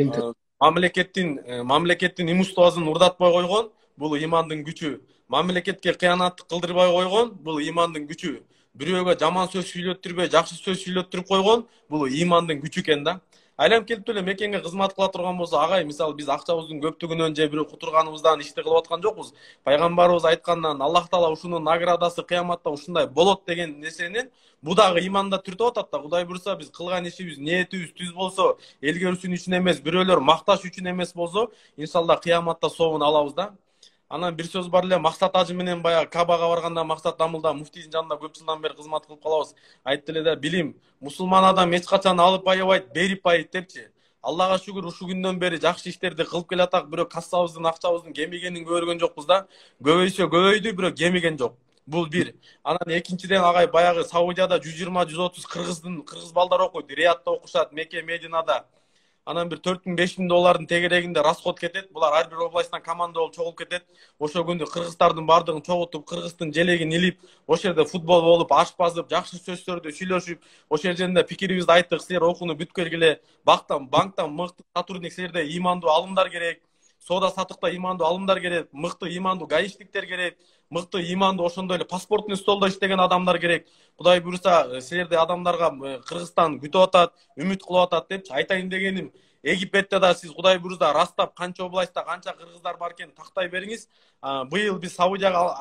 мамлекеттин имуществосун урдатпай койгон, бул имандын күчү. Мамлекетке кыянаттык кылдырбай койгон, бул имандын күчү. Бирөөгө жаман сөз сүйлөттүрбөй, жакшы сөз сүйлөттүрүп койгон, бул имандын күчү экен да. Айланып келип эле мекенге кызмат кыла турган болсо, агай, мисалы биз акчабыздын көптүгүнөн же бирөө кутурганыбыздан ишти кылып аткан жокпуз. Пайгамбарыбыз айткандан Аллах Таала ушунун наградасы кыяматта ушундай болот деген нерсенин бу дагы иманда түртүп атат да. Кудай буйрса биз кылган ишибиз, ниетибиз түз болсо, элге өрсүн үчүн эмес, бирөөлөр макташ үчүн эмес болсо, иншалла кыяматта сообун алабыз да. Анан бир сөз бар эле, Максат ажы менен баягы Кабага барганда Максат Дамылда муфтийдин жанында көп жылдан бери кызмат кылып калабыз. Айтты эле да, билим, мусулман адам эч качан алып аябайт, берип байыт депчи. Аллага шүгүр ушу күндөн бери жакшы иштерди кылып келатак, бирөө кассабыздын акчабыздын кемигенин көргөн жокпуз да. Көбөйсө көбөйдү, бирөө кемиген жок. Бул бир. Анан экинчиден агай баягы Саудияда 120-130 кыргыз балдар окуйт, Риядта окушат, Мекке, Мединада. Анан бир 4000-5000 доллардын тегерегинде расход кетет. Булар ар бир областтан команда болуп чогулуп кетет. Ошо күндү кыргыздардын бардыгын чогултуп, кыргыздын желегин илип, ошол жерде футбол болуп, аш базып, жакшы сөздөрдү сүйлөшүп, ошол жерде пикирибизди айттык. Силер окууну бүткөргүлө, банктан мыкты сотрудник, силерде имандуу алымдар керек. Соода сатыкта имандуу алымдар керек, мыкты имандуу гаишниктер керек, мыкты имандуу ошондой эле паспорттун столдо иштеген адамдар керек. Кудай буйрса, силерде адамдарга Кыргызстан күтүп атат, үмүт кылып атат депчи айтайын дегеним. Египетте да сиз Кудай буйрса растап канча областта канча кыргыздар бар экенин тактай бериңиз. Быйыл биз Саудияга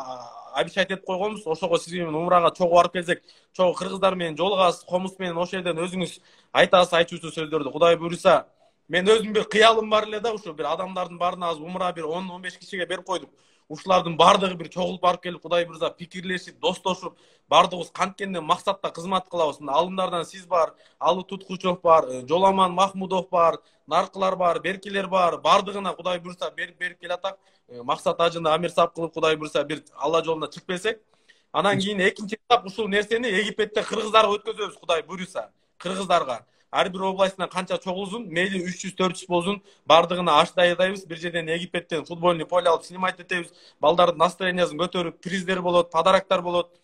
обещать этип койгонбуз. Ошого сиз менен умрага чогуу барып келсек, чогуу кыргыздар менен жолугасыз, комуз менен ошол жерден өзүңүз айтасыз айтуучу сөздөрдү. Кудай буйрса, мен өзүм бир кыялым бар эле да, ушу бир адамдардын баарына азыр умра бир 10-15 кишиге берип койдук. Ушулардын баардыгы бир чогулуп барып келип, Кудай буйрса пикирлешип, достошуп, баардыгыбыз канткенден максатта кызмат кылабыз. Алымдардан сиз бар, Алы Туткучев бар, Жоламан Махмудов бар, Наркылар бар, Беркилер бар, баардыгына Кудай буйрса берип келатак. Максат ажыны амир сап кылып, Кудай буйрса бир Алла жолуна чыгып келсек. Анан кийин экинчи этап ушул нерсени Египетте кыргыздарга өткөзөбүз, Кудай буйрса. Кыргыздарга ар бир областынан канча чогулсун, мейли 300-400 болсун, баардыгына аш даярдайбыз. Бир жерден Египеттен футбольный поле алып снимать этебиз. Балдардын настроениясын көтөрүп, приздер болот, подароктор болот.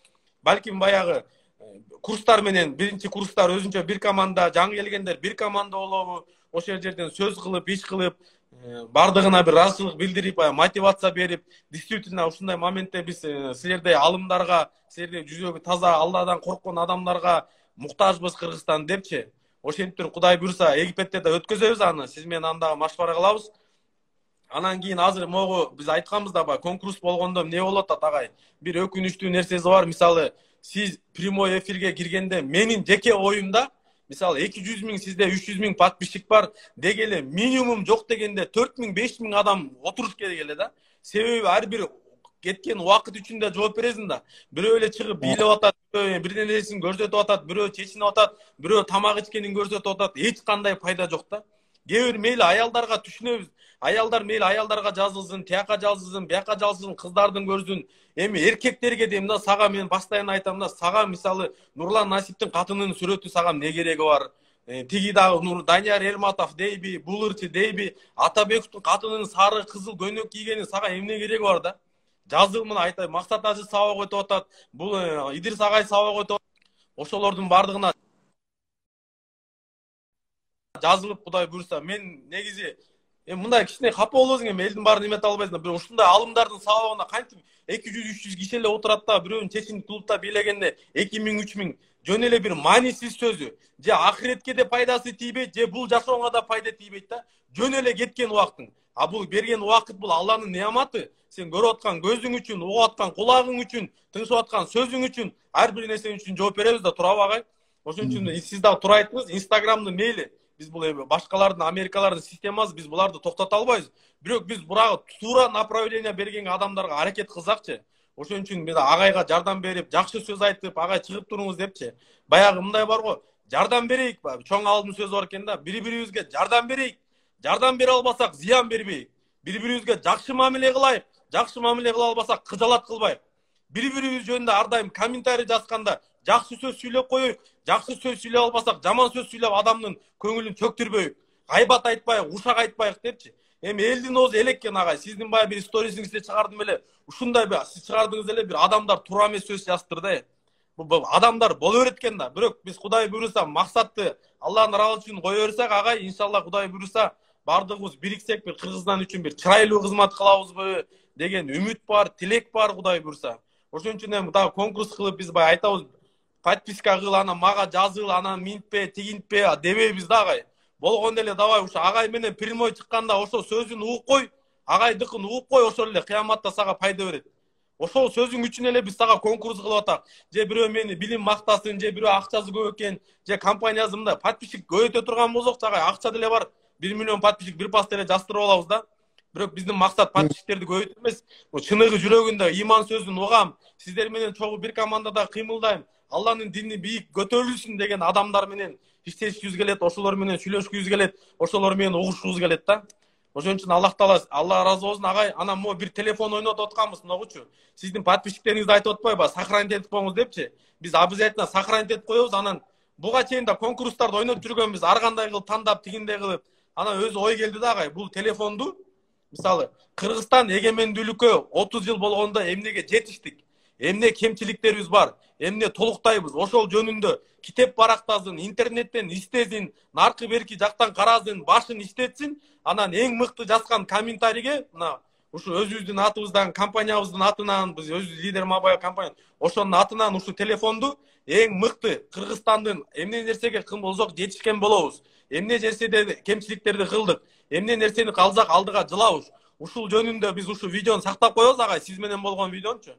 Балким баягы курстар менен, биринчи курстар өзүнчө бир команда, жаңы келгендер бир команда болобу, ошол жерден сөз кылып, иш кылып, баардыгына бир ыраазычылык билдирип, мотивация берип, действительно ушундай моментте биз силердей алымдарга, силердей жүзөгү таза, Алладан корккон адамдарга муктажбыз Кыргызстан депчи. Ошентип Кудай буйрса Египетте да өткөзөбүз аны. Сиз менен андагы машвара кылабыз. Анан кийин азыр могу биз айтканбыз да, конкурс болгондо эмне болуп атат агай? Бир өкүнүчтүү нерсеси бар. Мисалы, сиз прямой эфирге киргенде менин жеке оюмда, мисалы 200 миң, сизде 300 миң подписчик бар, дегеле минимум жок дегенде 4000-5000 адам отуруш керек эле да. Себеби ар бир кеткен убакыт үчүн да жооп бересиң да. Бирөө эле чыгып бийлеп атат, бир нерсесин көрсөтүп атат, бирөө чечинип атат, бирөө тамак ичкенин көрсөтүп атат. Эч кандай пайда жок да. Кээ бир мейли аялдарга түшүнөбүз. Аялдар мейли аялдарга жазылсын, тияка жазылсын, бияка жазылсын, кыздардын көрсүн. Эми эркектерге дейм да, сага мен постоянно айтам да, сага мисалы Нурлан Насиптин катынын сүрөтү сага эмне кереги бар? Тиги дагы Данияр Элматов дейби, Булырчы дейби, Атабековдун катынын сары кызыл көйнөк кийгени сага эмне кереги бар да? Жазыл мына айтайын, Максат ажы сабак өтүп атат, бул Идирис агай сабак өтүп атат. Ошолордун бардыгына жазылып, Кудай буйрса, мен негизи мындай кичине капа болосуң, эми элдин баарын эмете албайсың да. Бирок ушундай алымдардын сабагына кантип 200-300 киши эле отурат да, бирөөнүн чечинип клубда бийлегенде 2000-3000 жөн эле бир маанисиз сөзү. Же ахиретке де пайдасы тийбейт, же бул жашооңо да пайда тийбейт да. Жөн эле кеткен убактың. А бул берген убакыт бул Алланын неаматы. Сен көрүп аткан көзүң үчүн, угуп аткан кулагың үчүн, тыңшып аткан сөзүң үчүн, ар бир нерсе үчүн жооп беребиз да, туурабы агай? Ошон үчүн сиз дагы туура айттыңыз, Инстаграмды мейли. Биз бул эми башкалардын, америкалардын системасы, биз буларды токтото албайбыз. Бирок биз бурагы туура направление берген адамдарга аракет кылсакчы. Ошон үчүн мен агайга жардам берип, жакшы сөз айтып, агай чыгып туруңуз депчи. Баягы мындай бар го, жардам берейик, чоң алдын сөзү бар экен да, бири-бирибизге жардам берейик. Жардам бере албасак зыян бербейик. Бири-бирибизге жакшы мамиле кылайык. Жакшы мамиле кыла албасак кыжалат кылбайык. Бири-бирибиз жөнүндө ар дайым комментарий жазганда жакшы сөз сүйлөп коеюк. Жакшы сөз сүйлөп албасак жаман сөз сүйлөп адамдын көңүлүн чөктүрбөйүк. гайбат айтпайык, ушак айтпайык депчи. Эми элдин оозу элеккен агай. Сиздин баягы бир сторисиңизде чыгардым эле. Ушундай сиз чыгардыңыз эле бир адамдар туура эмес сөз жазыптыр да. Бул адамдар боло берет экен да. Бирок биз Кудай буйруса максатты Аллахтын ыраазы үчүн кое берсек агай, иншалла Кудай буйруса бардыгыбыз бириксек бир Кыргызстан үчүн бир чырайлуу кызмат кылабызбы деген үмүт бар, тилек бар Кудай буйруса. Ошон үчүн эми дагы конкурс кылып биз баягы айтабыз, подписка кыл, анан мага жазыл, анан минтпе, тигинтпе дебейбиз да агай. Болгондо эле давай ушу агай менен прямой чыкканда ошо сөзүн угуп кой, агайдыкын угуп кой, ошол эле кыяматта сага пайда берет. Ошол сөзүң үчүн эле биз сага конкурс кылып атак. Же бирөө мени билим мактасын, же бирөө акчасы көп экен, же компаниясы мындай подписчик көбөйтө турган болсок, агай акча деле бар. 1 миллион подписчик бир паст эле жаздырып алабыз да. Бирок биздин максат подписчиктерди көбөйтүү эмес. Чыныгы жүрөгүндө иман сөзүн угам, сиздер менен чогуу бир командада кыймылдайм. Алланын дини бийик көтөрүлсүн деген адамдар менен иштешкибиз келет, ошолор менен сүйлөшкүбүз келет, ошолор менен угушкубуз келет да. Ошон үчүн Аллах Таала, Алла ыраазы болсун агай, анан могу бир телефон ойнотуп атканбыз, мынагучу. Сиздин подписчиктериңизди айтып атпайбы, сохранить этип коюңуз депчи. Биз обязательно сохранить этип коебуз, анан буга чейин да конкурстарда ойнотуп жүргөнбүз, ар кандай кылып тандап, тигиндей кылып. Анан өзү ой келди да агай, бул телефонду мисалы Кыргызстан эгемендүүлүккө 30 жыл болгондо эмнеге жетиштик? Эмне кемчиликтерибиз бар? Эмне толуктайбыз? Ошол жөнүндө китеп барактасын, интернеттен издесин, наркы берки жактан карасын, башын иштетсин. Анан эң мыкты жазган комментарийге мына ушу өзүбүздүн атыбыздан, компаниябыздын атынан, биз өзүбүз лидер мобайл компания, ошонун атынан ушу телефонду эң мыкты Кыргызстандын эмне нерсеге кым болсок жетишкен болобуз. Эмне нерседе кемчиликтерди кылдык, эмне нерсени калсак алдыга жылабыз. Ушул жөнүндө биз ушу видеону сактап коебуз агай, сиз менен болгон видеончу.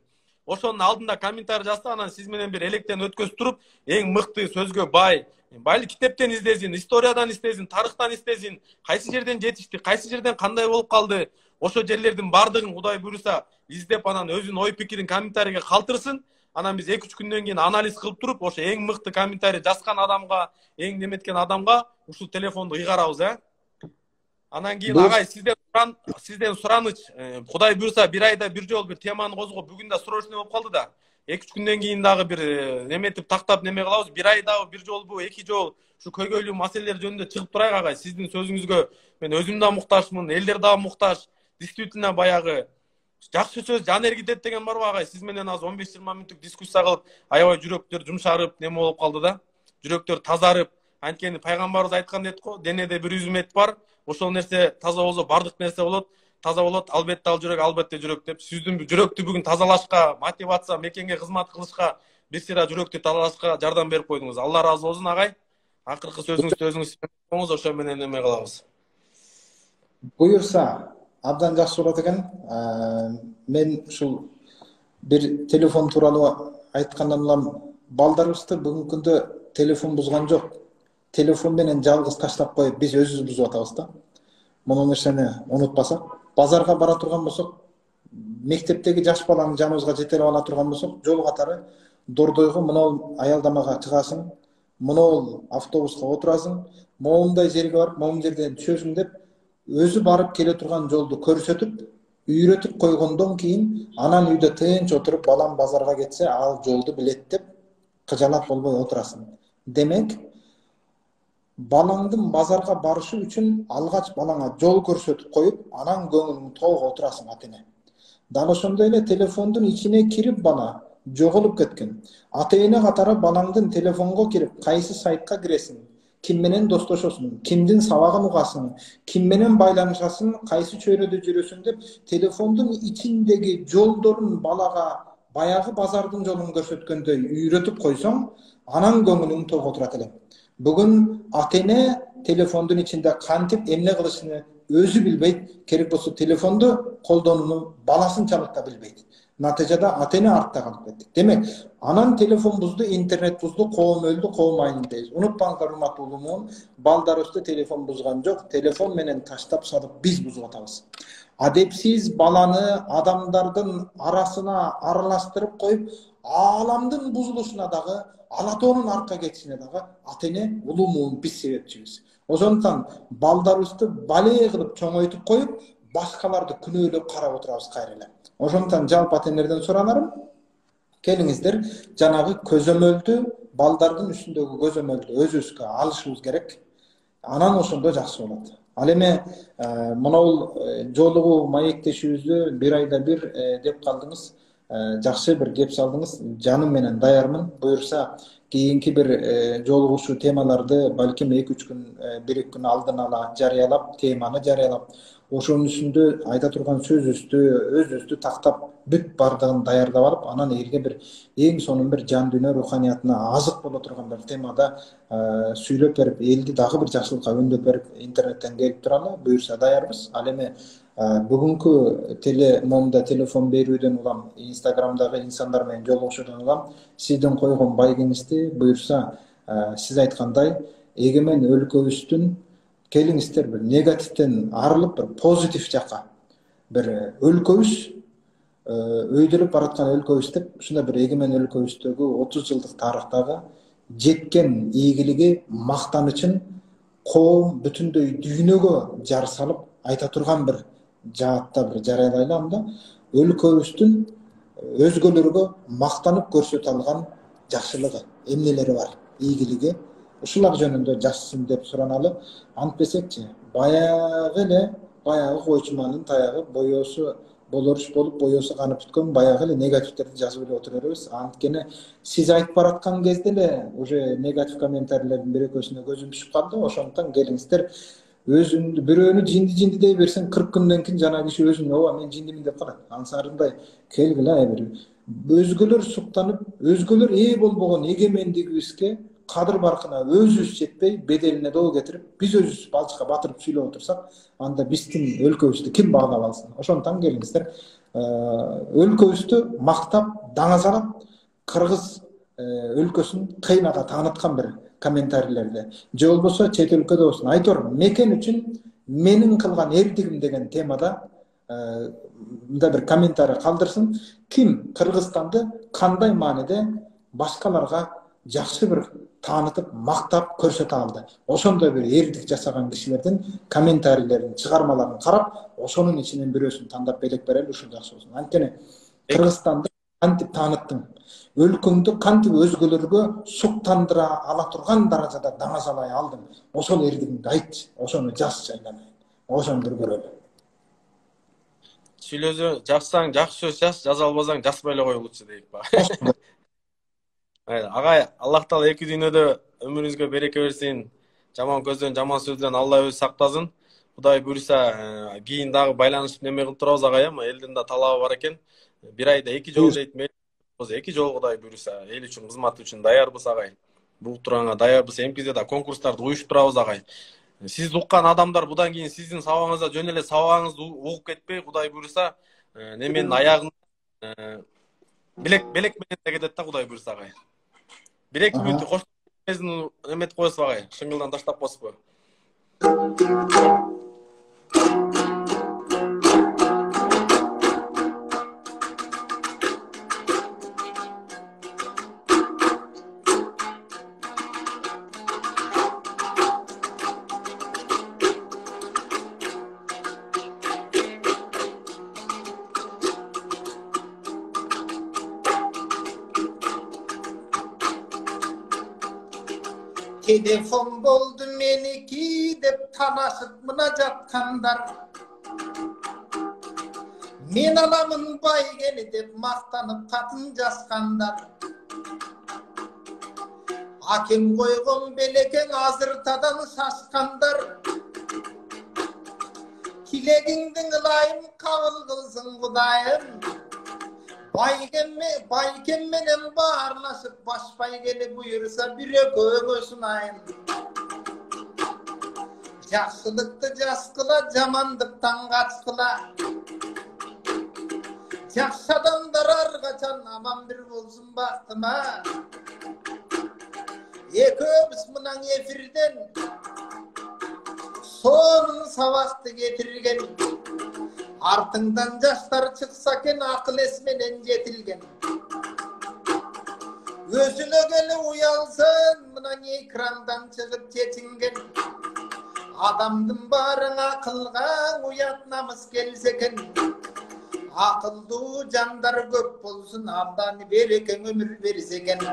Ошонун алдында комментарий жазса, анан сиз менен бир электен өткөзүп туруп, эң мыкты сөзгө бай, байли китептен издесин, историядан издесин, тарыхтан издесин, кайсы жерден жетишти, кайсы жерден кандай болуп калды, ошо жерлердин бардыгын Кудай буйруса издеп, анан өзүнүн ой пикирин комментарийге калтырсын. Анан биз 2-3 күндөн кийин анализ кылып туруп, ошо эң мыкты комментарий жазган адамга, эң неметкен адамга ушул телефонду ыйгарабыз, Анан кийин агай, сизден сураныч, Кудай буйруса бир айда бир жолу бир теманы козгоп, бүгүн да срочный болуп калды да. 2-3 күндөн кийин дагы бир неметип тактап неме кылабыз. Бир айда бир жолбу, 2 жол ушу көйгөйлүү маселелер жөнүндө чыгып турайык агай. Сиздин сөзүңүзгө мен өзүм да муктажмын, элдер да муктаж. Действительно баягы жакшы сөз жан эргитет деген барбы агай? Сиз менен азыр 15-20 мүнөттүк дискуссия кылып, аябай жүрөктөр жумшарып, неме болуп калды да. Жүрөктөр тазарып, анткени пайгамбарыбыз айткан дейт го, денеде бир үзүм эт бар. Ошол нерсе таза болсо бардык нерсе болот. Таза болот, албетте ал жүрөк, албетте жүрөк деп. Сиздин жүрөктү бүгүн тазалашка, мотивация, мекенге кызмат кылышка, бир сыйра жүрөктү тазалашка жардам берип койдуңуз. Алла ыраазы болсун агай. Акыркы сөзүңүздү өзүңүз коңуз, ошо менен неме кылабыз. Буюрса, абдан жакшы болот экен. Мен ушул бир телефон тууралуу айткандан улам балдарыбызды бүгүнкү күндө телефон бузган жок. Телефон менен жалгыз таштап коюп, биз өзүбүз бузуп атабыз да. Муну нерсени унутпасак, базарга бара турган болсок, мектептеги жаш баланы жаныбызга жетелеп ала турган болсок, жол катары дордойго мынау аялдамага чыгасың, мынау автобуска отурасың, моундай жерге барып, моун жерден түшөсүң деп, өзү барып келе турган жолду көрсөтүп, үйрөтүп койгондон кийин, анан үйдө тынч отуруп, балам базарга кетсе, ал жолду билет деп, кыжалак болбой отурасың. Демек, балаңдын базарга барышы үчүн алгач балаңа жол көрсөтүп коюп, анан көңүлүң толук отурасың ата-эне. Дал ошондой эле телефондун ичине кирип бала жоголуп кеткен. Ата-эне катары балаңдын телефонго кирип, кайсы сайтка киресиң, ким менен достошосуң, кимдин сабагын угасың, ким менен байланышасың, кайсы чөйрөдө жүрөсүң деп телефондун ичиндеги жолдорун балага баягы базардын жолун көрсөткөндөй үйрөтүп койсоң, анан көңүлүң толук отурат эле. Бүгүн ата-эне телефондун ичинде кантип эмне кылышын өзү билбейт, керек болсо телефонду колдонууну баласынчалык да билбейт. Натыйжада ата-эне артта калып кеттик. Демек, анан телефон бузду, интернет бузду, коом өлдү, коом айнын дейбиз. Унутпаңыздар, урматтуу улумуун, балдарыбызды телефон бузган жок, телефон менен таштап салып биз бузуп атабыз. Адепсиз баланы адамдардын арасына аралаштырып коюп, ааламдын бузулушуна дагы, Алатоонун арка кетишине дагы ата-эне улумуун биз себепчибиз. Ошондуктан балдарыбызды балээ кылып чоңойтуп коюп, башкаларды күнөөлөп карап отурабыз кайра эле. Ошондуктан жалпы ата-энелерден суранарым, келиңиздер, жанагы көзөмөлдү, балдардын үстүндөгү көзөмөлдү өзүбүзгө алышыбыз керек. анан ошондо жакшы болот. Ал эми мынау жолугу маектешүүбүздү 1 айда 1 деп калдыңыз. Жакшы бир кеп салдыңыз. Жаным менен даярмын. Буюрса кийинки бир жолугушуу темаларды балким 2-3 күн 1-2 күн алдын ала жарыялап, теманы жарыялап, ошонун үстүндө айта турган сөзүбүздү, өзүбүздү тактап бүт бардыгын даярдап алып, анан элге бир эң сонун бир жан дүйнө руханиятына азык боло турган бир темада сүйлөп берип, элди дагы бир жакшылыкка өндөп берип, интернеттен келип туралы, буюрса даярбыз. Ал эми бүгүнкү телемомдо телефон берүүдөн улам, Инстаграмдагы инсандар менен жолугушуудан улам сиздин койгон бай кеңешти буюрса сиз айткандай эгемен өлкөбүздүн келиңиздер бир негативден арылып бир позитив жакка бир өлкөбүз өйдөлүп бараткан өлкөбүз деп ушундай бир эгемен өлкөбүздөгү 30 жылдык тарыхтагы жеткен ийгилиги, мактанычын коом бүтүндөй дүйнөгө жар салып айта турган бир жаатта бир жарыялайлы. Анда өлкөбүздүн өзгөлөргө мактанып көрсөтө алган жакшылыгы, эмнелери бар, ийгилиги, ушулар жөнүндө жазсын деп сураналы. Антпесекчи, баягы койчуманын таягы боёсу болоруш болуп, боёсу канып бүткөн баягы эле негативтерди жазып эле отура беребиз. Анткени сиз айтып бараткан кезде эле уже негатив комментарийлердин бир экөөсүнө көзүм түшүп калды. Ошондуктан келиңиздер, өзүңдү бирөөнү жинди дей берсең 40 күндөн кийин жана киши өзүн ооба мен жиндимин деп калат. Ансарындай келгиле бир өзгөлөр суктанып, өзгөлөр ээ болбогон эгемендигибизге кадыр баркына өзүбүз жетпей, беделине доо кетирип, биз өзүбүз балчыкка батырып сүйлөп отурсак, анда биздин өлкөбүздү ким баалап алсын? Ошондуктан келиңиздер, өлкөбүздү мактап, даңазалап, кыргыз өлкөсүн кыйнага тааныткан бир комментарийлерди, же болбосо чет өлкөдө болсун, айтор мекен үчүн менин кылган эрдигим деген темада мындай бир комментарий калдырсын. Ким Кыргызстанды кандай мааниде башкаларга жакшы бир таанытып, мактап көрсөтө алды? Ошондой бир эрдик жасаган кишилердин комментарийлерин, чыгармаларын карап, ошонун ичинен бирөөсүн тандап белек берели, ушул жакшы болсун. Анткени Кыргызстанды кантип тааныттың, өлкөңдү кантип өзгөлөргө суктандыра ала турган даражада даңазалай алдың, ошол эрдигиңди айтчы, ошону жазчы айланайын, ошону бир көрөлү. Сүйлөзө жазсаң жакшы сөз жаз, жаза албасаң жазбай эле коюлучу дейт ба. Агай, Аллах Таала эки дүйнөдө өмүрүңүзгө береке берсин. Жаман көздөн, жаман сөздөн Алла өзү сактасын. Кудай буйрса, кийин дагы байланышып неме кылып турабыз агай, элдин да талабы бар экен. 1 айда 2 жолу дейт мен. 2 жолу Кудай буйрса, эл үчүн, кызмат үчүн даярбыз агай. Бул турганга даярбыз. Эмкиде да конкурстарды уюштуруп турабыз агай. Сизди уккан адамдар будан кийин сиздин сабагыңызда жөн эле сабагыңызды угуп кетпей, Кудай буйрса, неменин аягын белек менен кетет да, Кудай буйрса агай. 1-2 мүнөт кош эметип коесуз агай, шыңгылдан таштап коесузбу? Telefon boldu meniki dep tanışıp mına jatkandar. Men alamın bay geli dep maktanıp katın jaskandar. Akem koygon beleken azırtadan şaşkandar. Kilegingdin ılayım kabul kılsın Kudayım. Bayken menen bağırlaşıp başpay geli buyursa bir ököğün ayın. Jakşılıkты jaskıla, jamandıktan kaçkıla. Jakşı adamlar argaçan aman bir bolsun baktıma. Ekөөbüs mınan efirden sonun savaktı getirgen. Артыңдан жаштар чыкса кен акыл эс менен жетилген. Өзүнө келе уялсын мына экрандан чыгып чечинген. Адамдын баарын акылга уят намыс келсе экен. Акылдуу жандар көп болсун, абдан береке өмүр берсе экен.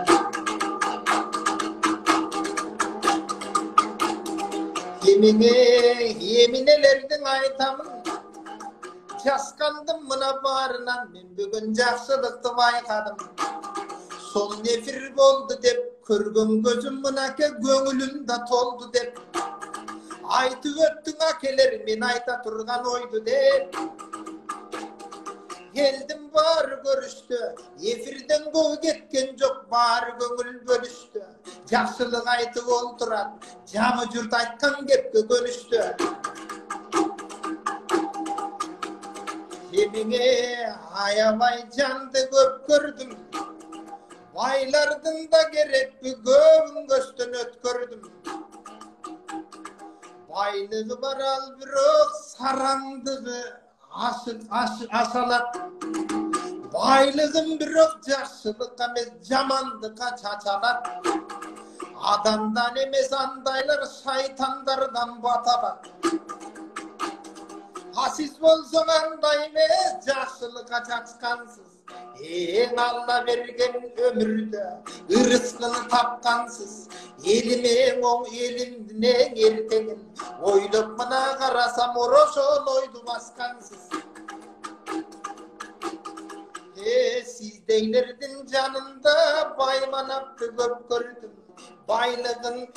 Eminelerden aytamın Jaskandım mına barınan men bugün jakşılıkты baykadım. Sol nefir boldu dep körgön gözüm mınake göңүlүm toldu dep. Aytıp öttüň akeler men ayta turgan oydu dep. Geldim bar görüştü, efirden göv ketken jok bar göңүl bölüştü. Jakşılık aytıp olturan, jamı jurt aytkan gepke könüştü. Emine ayabay candı köp gördüm. Baylardın da gerek bir göğün göstün ötkürdüm. Baylığı var al bir sarandığı asalat. Baylığın bir jakşılık emez jamandıka çaçalat. Adamdan emez andaylar şeytanlardan batabat. Hasis bolsoň anday emez jakşılıka çaçkansız. Allah bergen ömürde ırıskını tapkansız. Elime oň elimdine ertegin. Oylop mına karasam oroşol oydu baskansız. Sizdeylerden canında baymanaptı köp gördüm. Baylığın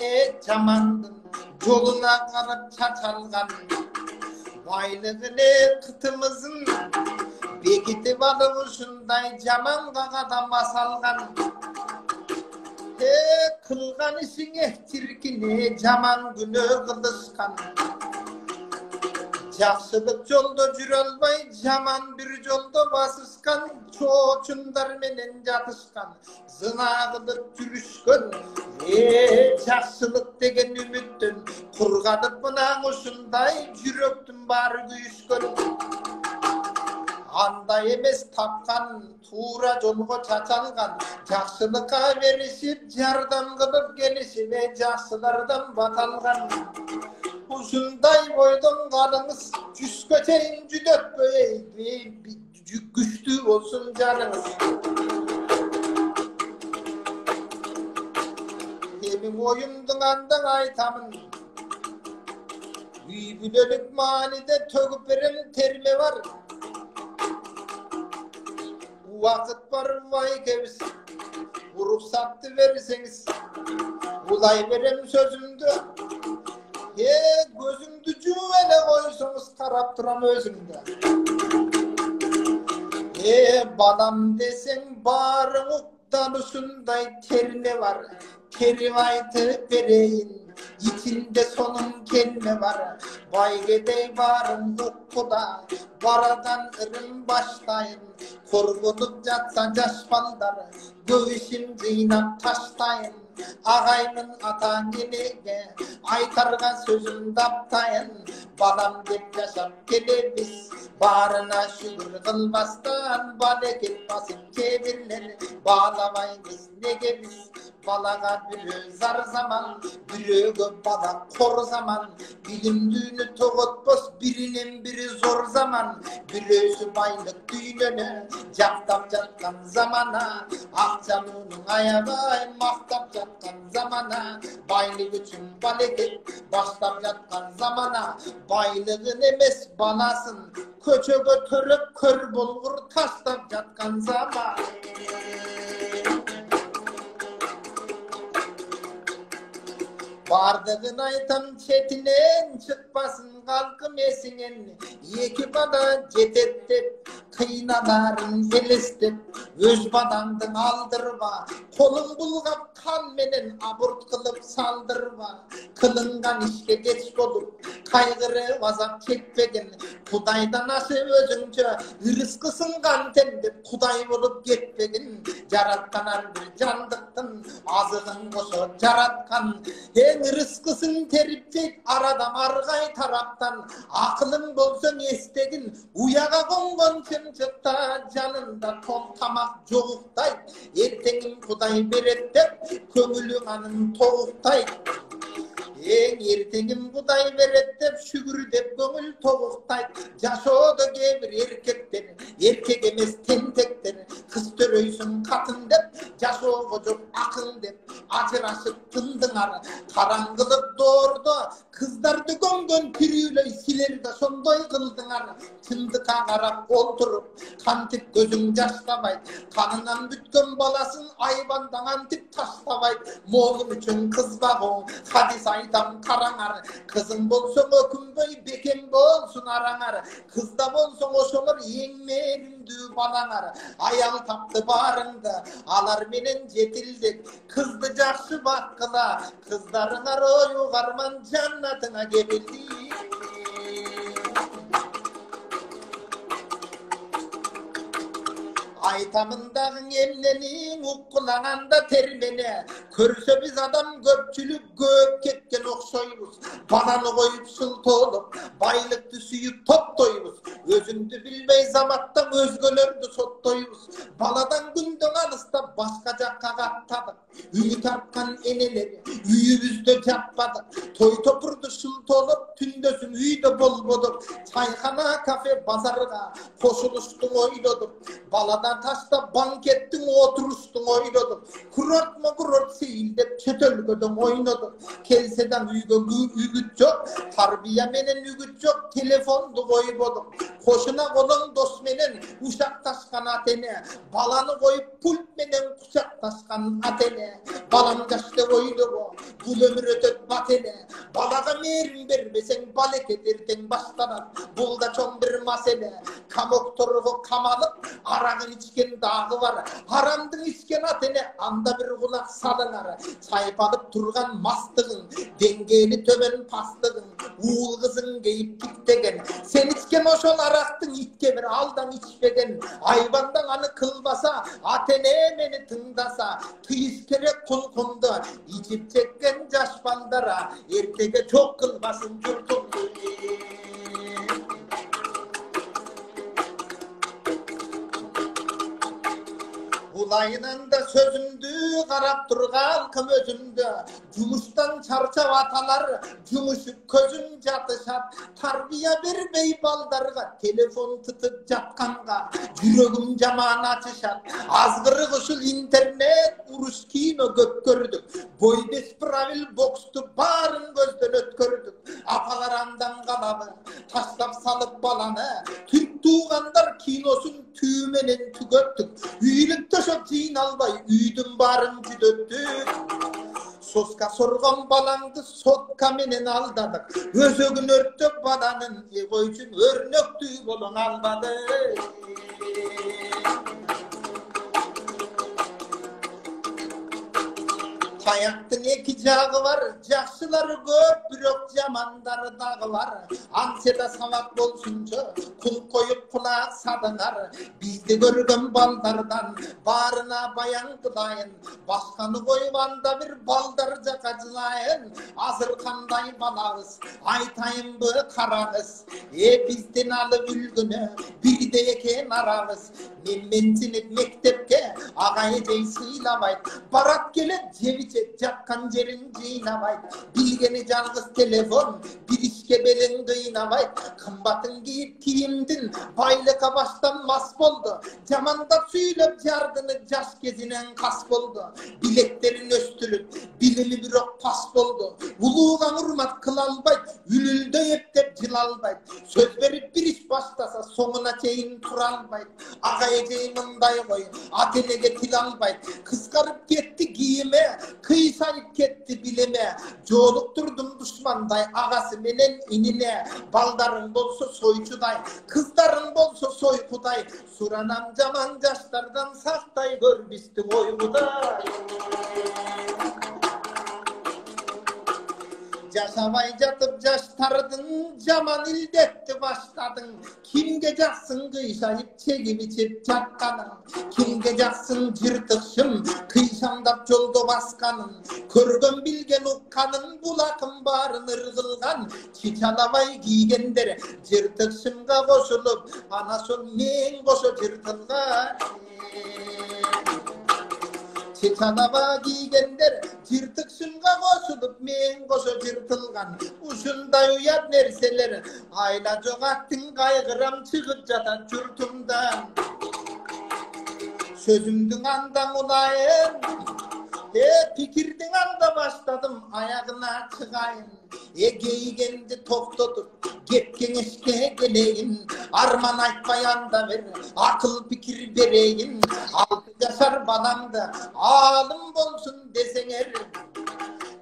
jamandın yoluna karıp çaçalgan. Baylığını kıtımızın bekiti balığı şunday jaman kağada masalgan. Kılgan işine çirkine jaman günü kılışkan. Jakşılık jolda jürelbay jaman bir jolda basışkan. Çoçundar menen jatışkan. Zınagılık jürüşkön. Jakşılık degen ümüttün kurgadıp mına uşunday jüröktün bar güýüşkön. Anday emes tapkan tuğra jolgo çaçalgan. Jakşılıka berişip jardam kılıp gelişime jakşılardan batalgan. Uşunday boydon galыңız jüskö çeyin jüdötpöy güçlü olsun canınız. Emin oyumdun andan aytamın. Büyülülük manide tögüp veren terme var. Vakit var vay keviz. Bu ruhsatı verirseniz. Ulay verem sözümdü. Gözümdü cüvele koysunuz karap duram özümde. Badam desen barın uktanışınday terme var. Kerim aytıp vereyin, içinde sonun kelime var. Baygedey varın hukkuda, baradan ırın başlayın. Korkulup jatsa jaşpallar, göğüşüm zıynap taştayın. Ağaymın atan gelege, aytarga sözüm daptayın. Balam dep yaşap gelebis, barına şükür kılbastan. Baleket basıp kebirler, bağlamayız nege biz. Balaga biri zar zaman, biri bala kor zaman. Bilim düğünü toğutbos, birinin biri zor zaman. Birisi baylık düğünü, jaktap jatkan zamana. Akçanının ayabay, maktap jatkan zamana. Baylık üçün baleket, baştap jatkan zamana. Baylığın emes balasın, köçe götürüp kör bulgur taştap jatkan zaman. Bardığın aytam çetinen çıkmasın kalkım esinen. Eki bana cetettep kıynaların elestep. Öz badandın aldırma, kolun bulgap kan menen aburt kılıp saldırma. Kılıngan işke geç bolup kaygırı vazap çekpegin. Kudaydan aşı özünce rızkısın kanten dep kuday bolup getpegin. Jaratkanan bir jandıktın azığın koşu jaratkan. Rızkısın teripcek aradan argay taraptan. Akılın bolsun estegin uyaga kongon çımçıkta. Canında tol tamak joğuktay. Erteğin kuday berettep köngülü anın toğuktay. Erteğin kuday berettep şükür dep köngül toğuktay. Jaşoda gebir erkekten, erkek emes tentekten. Kız töröysün katın dep, jaşo gocuk akın dep. Acıraşıp tındınar, karangılıp doğurdu. Kızdardı göngön pürüyley silerdi sondoy kıldılar. Çındıka qarap olturup kantip gözün jaştabay. Kanından bütken balasın aybandan antip taştabay. Moğlum üçün kız bağı hadis aytam karanar. Kızın bolsun ökümböy bekem bolsun aranar. Kızda bolsun oşolur yeğmerimdü balanar. Ayal taptı barında alar menen jetildik. Kızdı jakşı bakıla kızlarına royu garman cannatına gebildi. Aytamındağın emlenin ukkulağında termene. Körse biz adam köpçülük köp ketken okşoyuz. Bananı koyup sıltı olup baylıktı suyup top doyuz. Özündü bilmey zamattan özgölördü sot doyuz. Baladan günden alısta başka jakka kattadık. Üyü tartkan eneleri üyübüzde jappadık. Toy topurdu sıltı olup tündösün üyde bol boduk. Çayxana kafe bazarga koşuluştun oyladık. Baladan taşta bankettin oturuştun oynadık. Kuratma kurat seyildep çötölgödün oynadık. Kelseden ügüt yok, tarbiya menen ügüt yok, telefondu koyup koşuna kolun dost menen uşak taşkan atene. Balanı koyup pult menen kuşak taşkan atene. Balam kaçta koydu bu, bu ömür ötöt batene. Balaga merin vermesen balek ederden başlanan. Bulda çoğun bir masele. Kamok toruğu kamalıp arağın içken dağı var. Haramdın içken atene anda bir kulak salınar. Çaypalıp turgan mastığın, dengeli töben pastığın, uğul kızın geyip gittegen. Sen içken oşol araktın itke bir aldan içmeden. Aybandan anı kılbasa, atene meni tındasa. Tıyız kerek kul kondu, içip çekken caş bandara. Ertege çok kılbasın yurtum. Ulayının da sözündü, qarap turgan kım özündü. Cumuştan çarçav atalar, cumuşup közün jatışat. Tarbiya bermey baldarga, telefon tıtıp jatkanga. Yüregim jaman açışat. Azgırı kuşul internet, uruş kino köp gördük. Boybes pravil bokstu barın gözden ötkürdük. Apalar andan kalabı, taşlap salıp balanı. Türk tuğandar kinosun tüymenen tügöttük. Üyülükte çok ziyin albay, üydüm barın cüdöttük. Soska sorgan balandı, sotka menen aldadık. Özögün örttük balanın, egoyçun örnöktü bolun albadı. Hayattın iki jağı var, jakşıları köp, bürök jamanları dağı var. Anseda savat bolsunca, kul koyup kulak sadınar. Bizde görgön baldardan, barına bayan kılayın. Başkanı koyvanda bir baldar jakacılayın. Azır kanday balağız, aytayın bu karağız. Bizden alıp ülgünü, bir de eken arağız. Memmensinip mektepke, ağayı ceysıylamayt. Barat gelet ceviç jakkan jerin jıynabay. Bilgeni жалгыз telefon, bir işke belin kıynabay. Kımbatın giyip kiyimdin, baylıka baştan mas boldu. Jamandap süylep jardını jaş gezinen kas boldu. Bileklerin östülüp, bilimi bir ok pas boldu. Uluğan urmat kılalbay, ülülde yeptep jılalbay. Söz verip bir iş başlasa sonuna çeyin turalbay. Ağaya ceynınday koy, atenege tilalbay. Kıskarıp gitti giyime, kıysayıp ketti bilime. Jolup durdum düşmanday, ağası menen inine. Baldarın bolsa soyçuday, kızdarın bolsa soykuday. Suranam jaman jaşlardan saktay, görbüstü oyguday. Yaşamay jatıp jaştardın, jaman ildetti başladın. Kimge jaksın kıysayıp çegip içip çatkanın. Kimge jaksın jırtıkşım, kıyşandap jolda baskanın. Körgön bilgen ukkanın, bulakın barın ırgılgan. Çiçalabay giygender, jırtıkşımga koşulup, anason men koşu jırtılgan. Çiçalaba giygender, jırtıkşımga koşulup, men koşu jırtılgan. Uşunday uyat nerseler, ayla jogattın kaygıram çıkıp jatat jurtumdan. Sözümdün andan ulayın, Pikirden anda başladım ayağına çıkayım. Geygendi toktotup gep kengişke geleyim. Arman aytmayan da ver akıl fikir vereyim. 6 yaşar balamda alım bolsun desenger.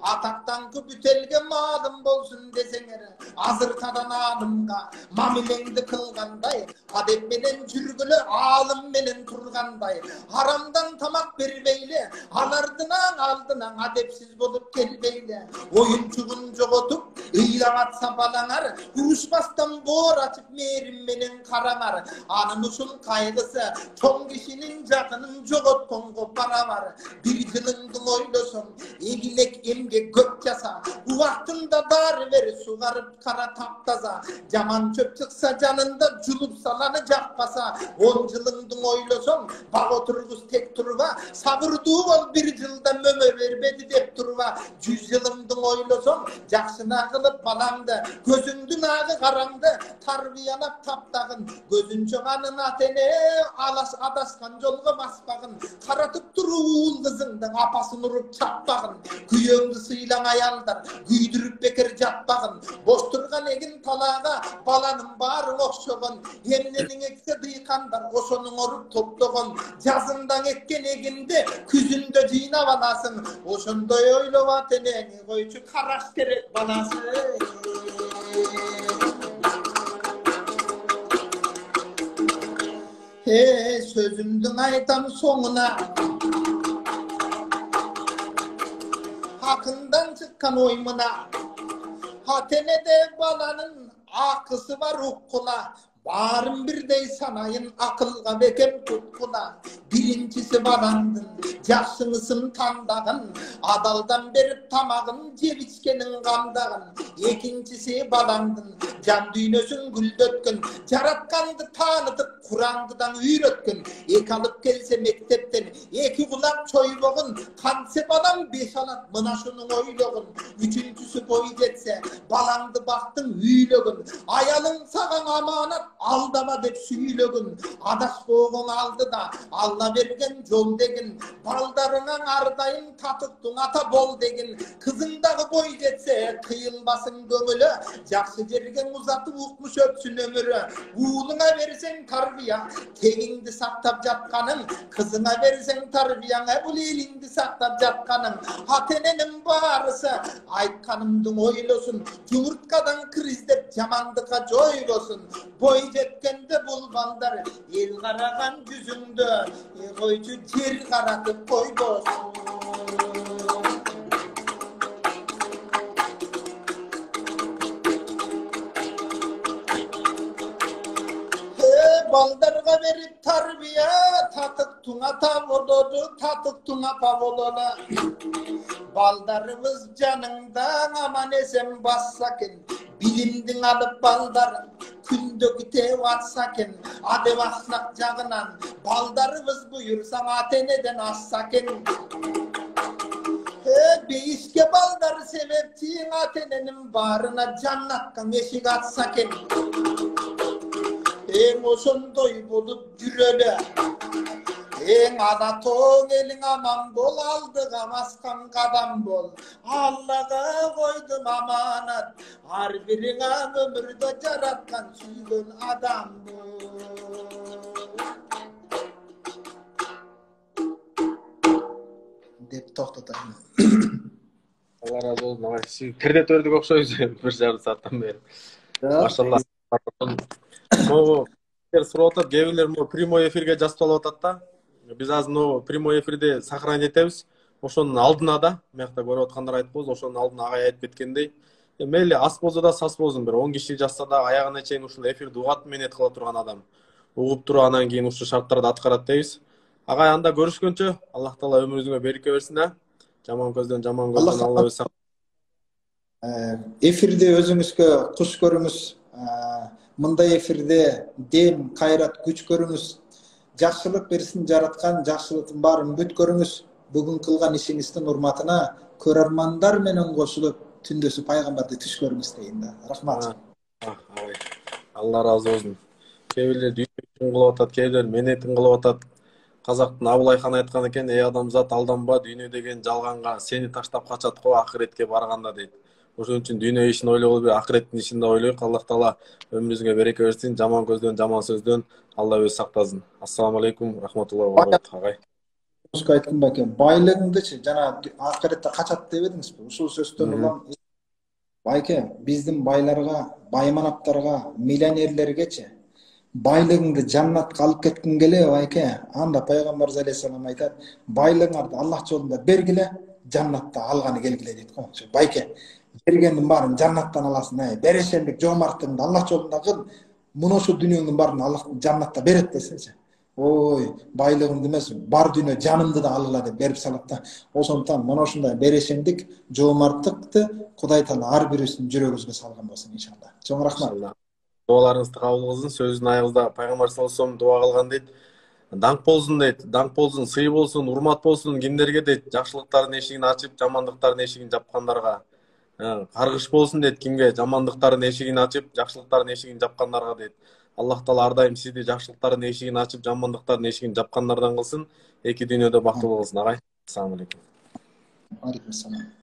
Ataktan kübütelge malım bolsun desenger. Azırtadan alımga mamilengdi kılganday. Adep menen жүрgülü alım menen turganday. Haramdan tamak berbeyle alardından aldından adepsiz bolup gelbeyle. Oyunçuğun jogotup ıylamatsa balanar. Uruşmastan boğur açıp merim menen karanar. Anımuşun kaygısı çoğun kişinin jakının jogotkon kopara var. Bir yılındın oylosun egilek emge gök yasa. Bu vaktinde dar ver sugarıp kara taptaza. Jaman çöp çıksa canında julup salanı jakpasa. 10 yılındın oylosun bak oturgus tek turva. Sabırdı ol bir yılda mömö vermedi dep turva. 100 yılımdın oylosun jakşına kılıp balamdı. Gözündün ağı karandı tarbiyanap taptağın. Gözün çoğanın atene alas adaskan jolga baspağın. Karatıp durul kızыңдың apasını urup çappağın. Güyöңdü sıylan ayalдар güydürüp beker jatpağın. Boş turgan egin talağa balanın barın okşoğun. Emnenin ekse dıykanдар oşonun orup toptoğun. Жазындан ekken eginde küzünde jıynap alasın. Oşondoy oylop ateneni koyçu karaş gerek balası. Sözümdün aytan soğuna Hakından çıkan oymuna Hatenede balanın akısı var ukkuna. Barın birdey sanayın akılga bekem tutkuna. Birincisi balandın yaşınısın tandağın. Adaldan berip tamağın ceviçkenin kandağın. İkincisi balandın can düynösün güldötkün. Jaratkandı tanıdık Kur'an'dan üyrötkün. Ek alıp gelse mektepten eki kulak çoyboğun. Kanse balan 5 alat mına şunun oyloğun. Üçüncüsü boy jetse balandı baktın üylögün. Ayalın sağan amanat aldama dep süylögün. Adaş boğun aldı da Allah bergen jol degin. Baldarına ardayın tatıktın ata bol degin. Kızındağı boy jetse kıyılmasın gömülü. Jakşı jergen uzatıp ukmuş öpsün ömürü. Uğluna versen tarbiya tegingdi saktap jatkanın. Kızına versen tarbiyana bul elingdi saktap jatkanın. Hatenenin barısı aytkanımdın oylosun. Jumurtkadan kriz dep jamandıka joylosun. Boy jetkende bulbandar el karagan yüzündü. Koycu jer karatıp koybosun. Baldarga verip tarbiya tatık tuna tavolodu tatık tuna pavolola. Baldarımız canından aman esem bassakin. Bilimdin alıp baldarın kündökü tev atsakin. Adev ahlak jagınan baldarımız buyursam ateneden assakin. Beyişke baldar sebepçiğin atenenin barına cannatkan eşik atsakin. Oşondoy bolup jürölü. Ada toğ elin aman bol aldığa maskan kadam bol. Allah'a koydum amanat. Har birine ömürde jaratkan süygön adam bol. Dep toktotayım. Allah razı olsun. Ama siz terdet ördük okşoyuz 1,5 saatten beri. Maşallah. Mo сурап атат, кээ бирler прямой эфирге жазып алып атат да. Биз азыр прямой эфирде сохранить этебиз. Ошонун алдына да, мыякта көрүп аткандар айтып коебуз, ошонун алдына агай айтып кеткендей. Мейли ас болсо да, сас болсун, бир 10 киши жазса да аягына чейин ушул эфирди угат менет кыла турган адам. Угуп туруп анан кийин ушул шарттарды аткарат дейбиз. Агай анда көрүшкөнчө, Аллах таала өмүрүңүзгө береке берсин да. Жаман көздөн Алла берсин. Эфирде өзүңүзгө куш көрүңүз. Мындай эфирде дем, кайрат, күч көрүңүз. Жакшылык берсин жараткан, жакшылыктын баарын бүт көрүңүз. Бүгүн кылган ишиңиздин урматына көрөрмандар менен кошулуп түндөсү пайгамбарды түш көрүңүз дейин да. Рахмат. Алла разы болсун. Кээ бирлер дүйнө үчүн кылып атат, кээ бирлер менетин кылып атат. Казактын Абыл Айхан айткан экен, ey адамзат, алданба, дүйнө деген жалганга, сени таштап качат го акыретке барганда дейт. Ошон үчүн дүйнө ишин ойлобой, акыреттин ишин да ойлойлук. Аллах таала өмүрүңүзгө береке берсин, жаман көздөн, жаман сөздөн Алла өзү сактасын. Ассаламу алейкум, рахматуллахи ва баракатух агай. Дұрыс айттың бәке. Байлығыңдычы жана акыретте качат деп едиңизби? Ушул сөздөн улам байке, биздин байларга, байманаптарга, миллионерлергечи байлыгыңды жаннатка алып кеткиң келе байке, анда пайгамбарыбыз алейхисалам айтат, байлыгыңарды Аллах жолунда бергиле, жаннатта алганы келгиле дейт го. Байке, бергендин баарын жаннаттан аласың, берешендик, жомарттыгыңды Аллах жолунда кыл, мына ушул дүйнөңдүн баарын Аллах жаннатта берет десеңчи. Ой, байлыгымды эмес, бар дүйнө жанымды да алгыла деп берип салат да. Ошондуктан мына ушундай берешендик, жомарттыкты Кудай Таала ар бирибиздин жүрөгүбүзгө салган болсун иншалла. Чоң рахмат. Дуаларыңызды кабыл кылсын. Сөзүнүн айыбызда пайгамбар саллаллаху алейхи вассалам дуа кылган дейт. Даңк болсун дейт, даңк болсун, сый болсун, урмат болсун кимдерге дейт, жакшылыктардын эшигин ачып, жамандыктардын эшигин жапкандарга. Каргыш болсун дейт кимге, жамандыктардын эшигин ачып, жакшылыктардын эшигин жапкандарга дейт. Аллах таала ар дайым сизди жакшылыктардын эшигин ачып, жамандыктардын эшигин жапкандардан кылсын. Эки дүйнөдө бактылуу кылсын агай. Ассаламу алейкум. Алейкум ассалам.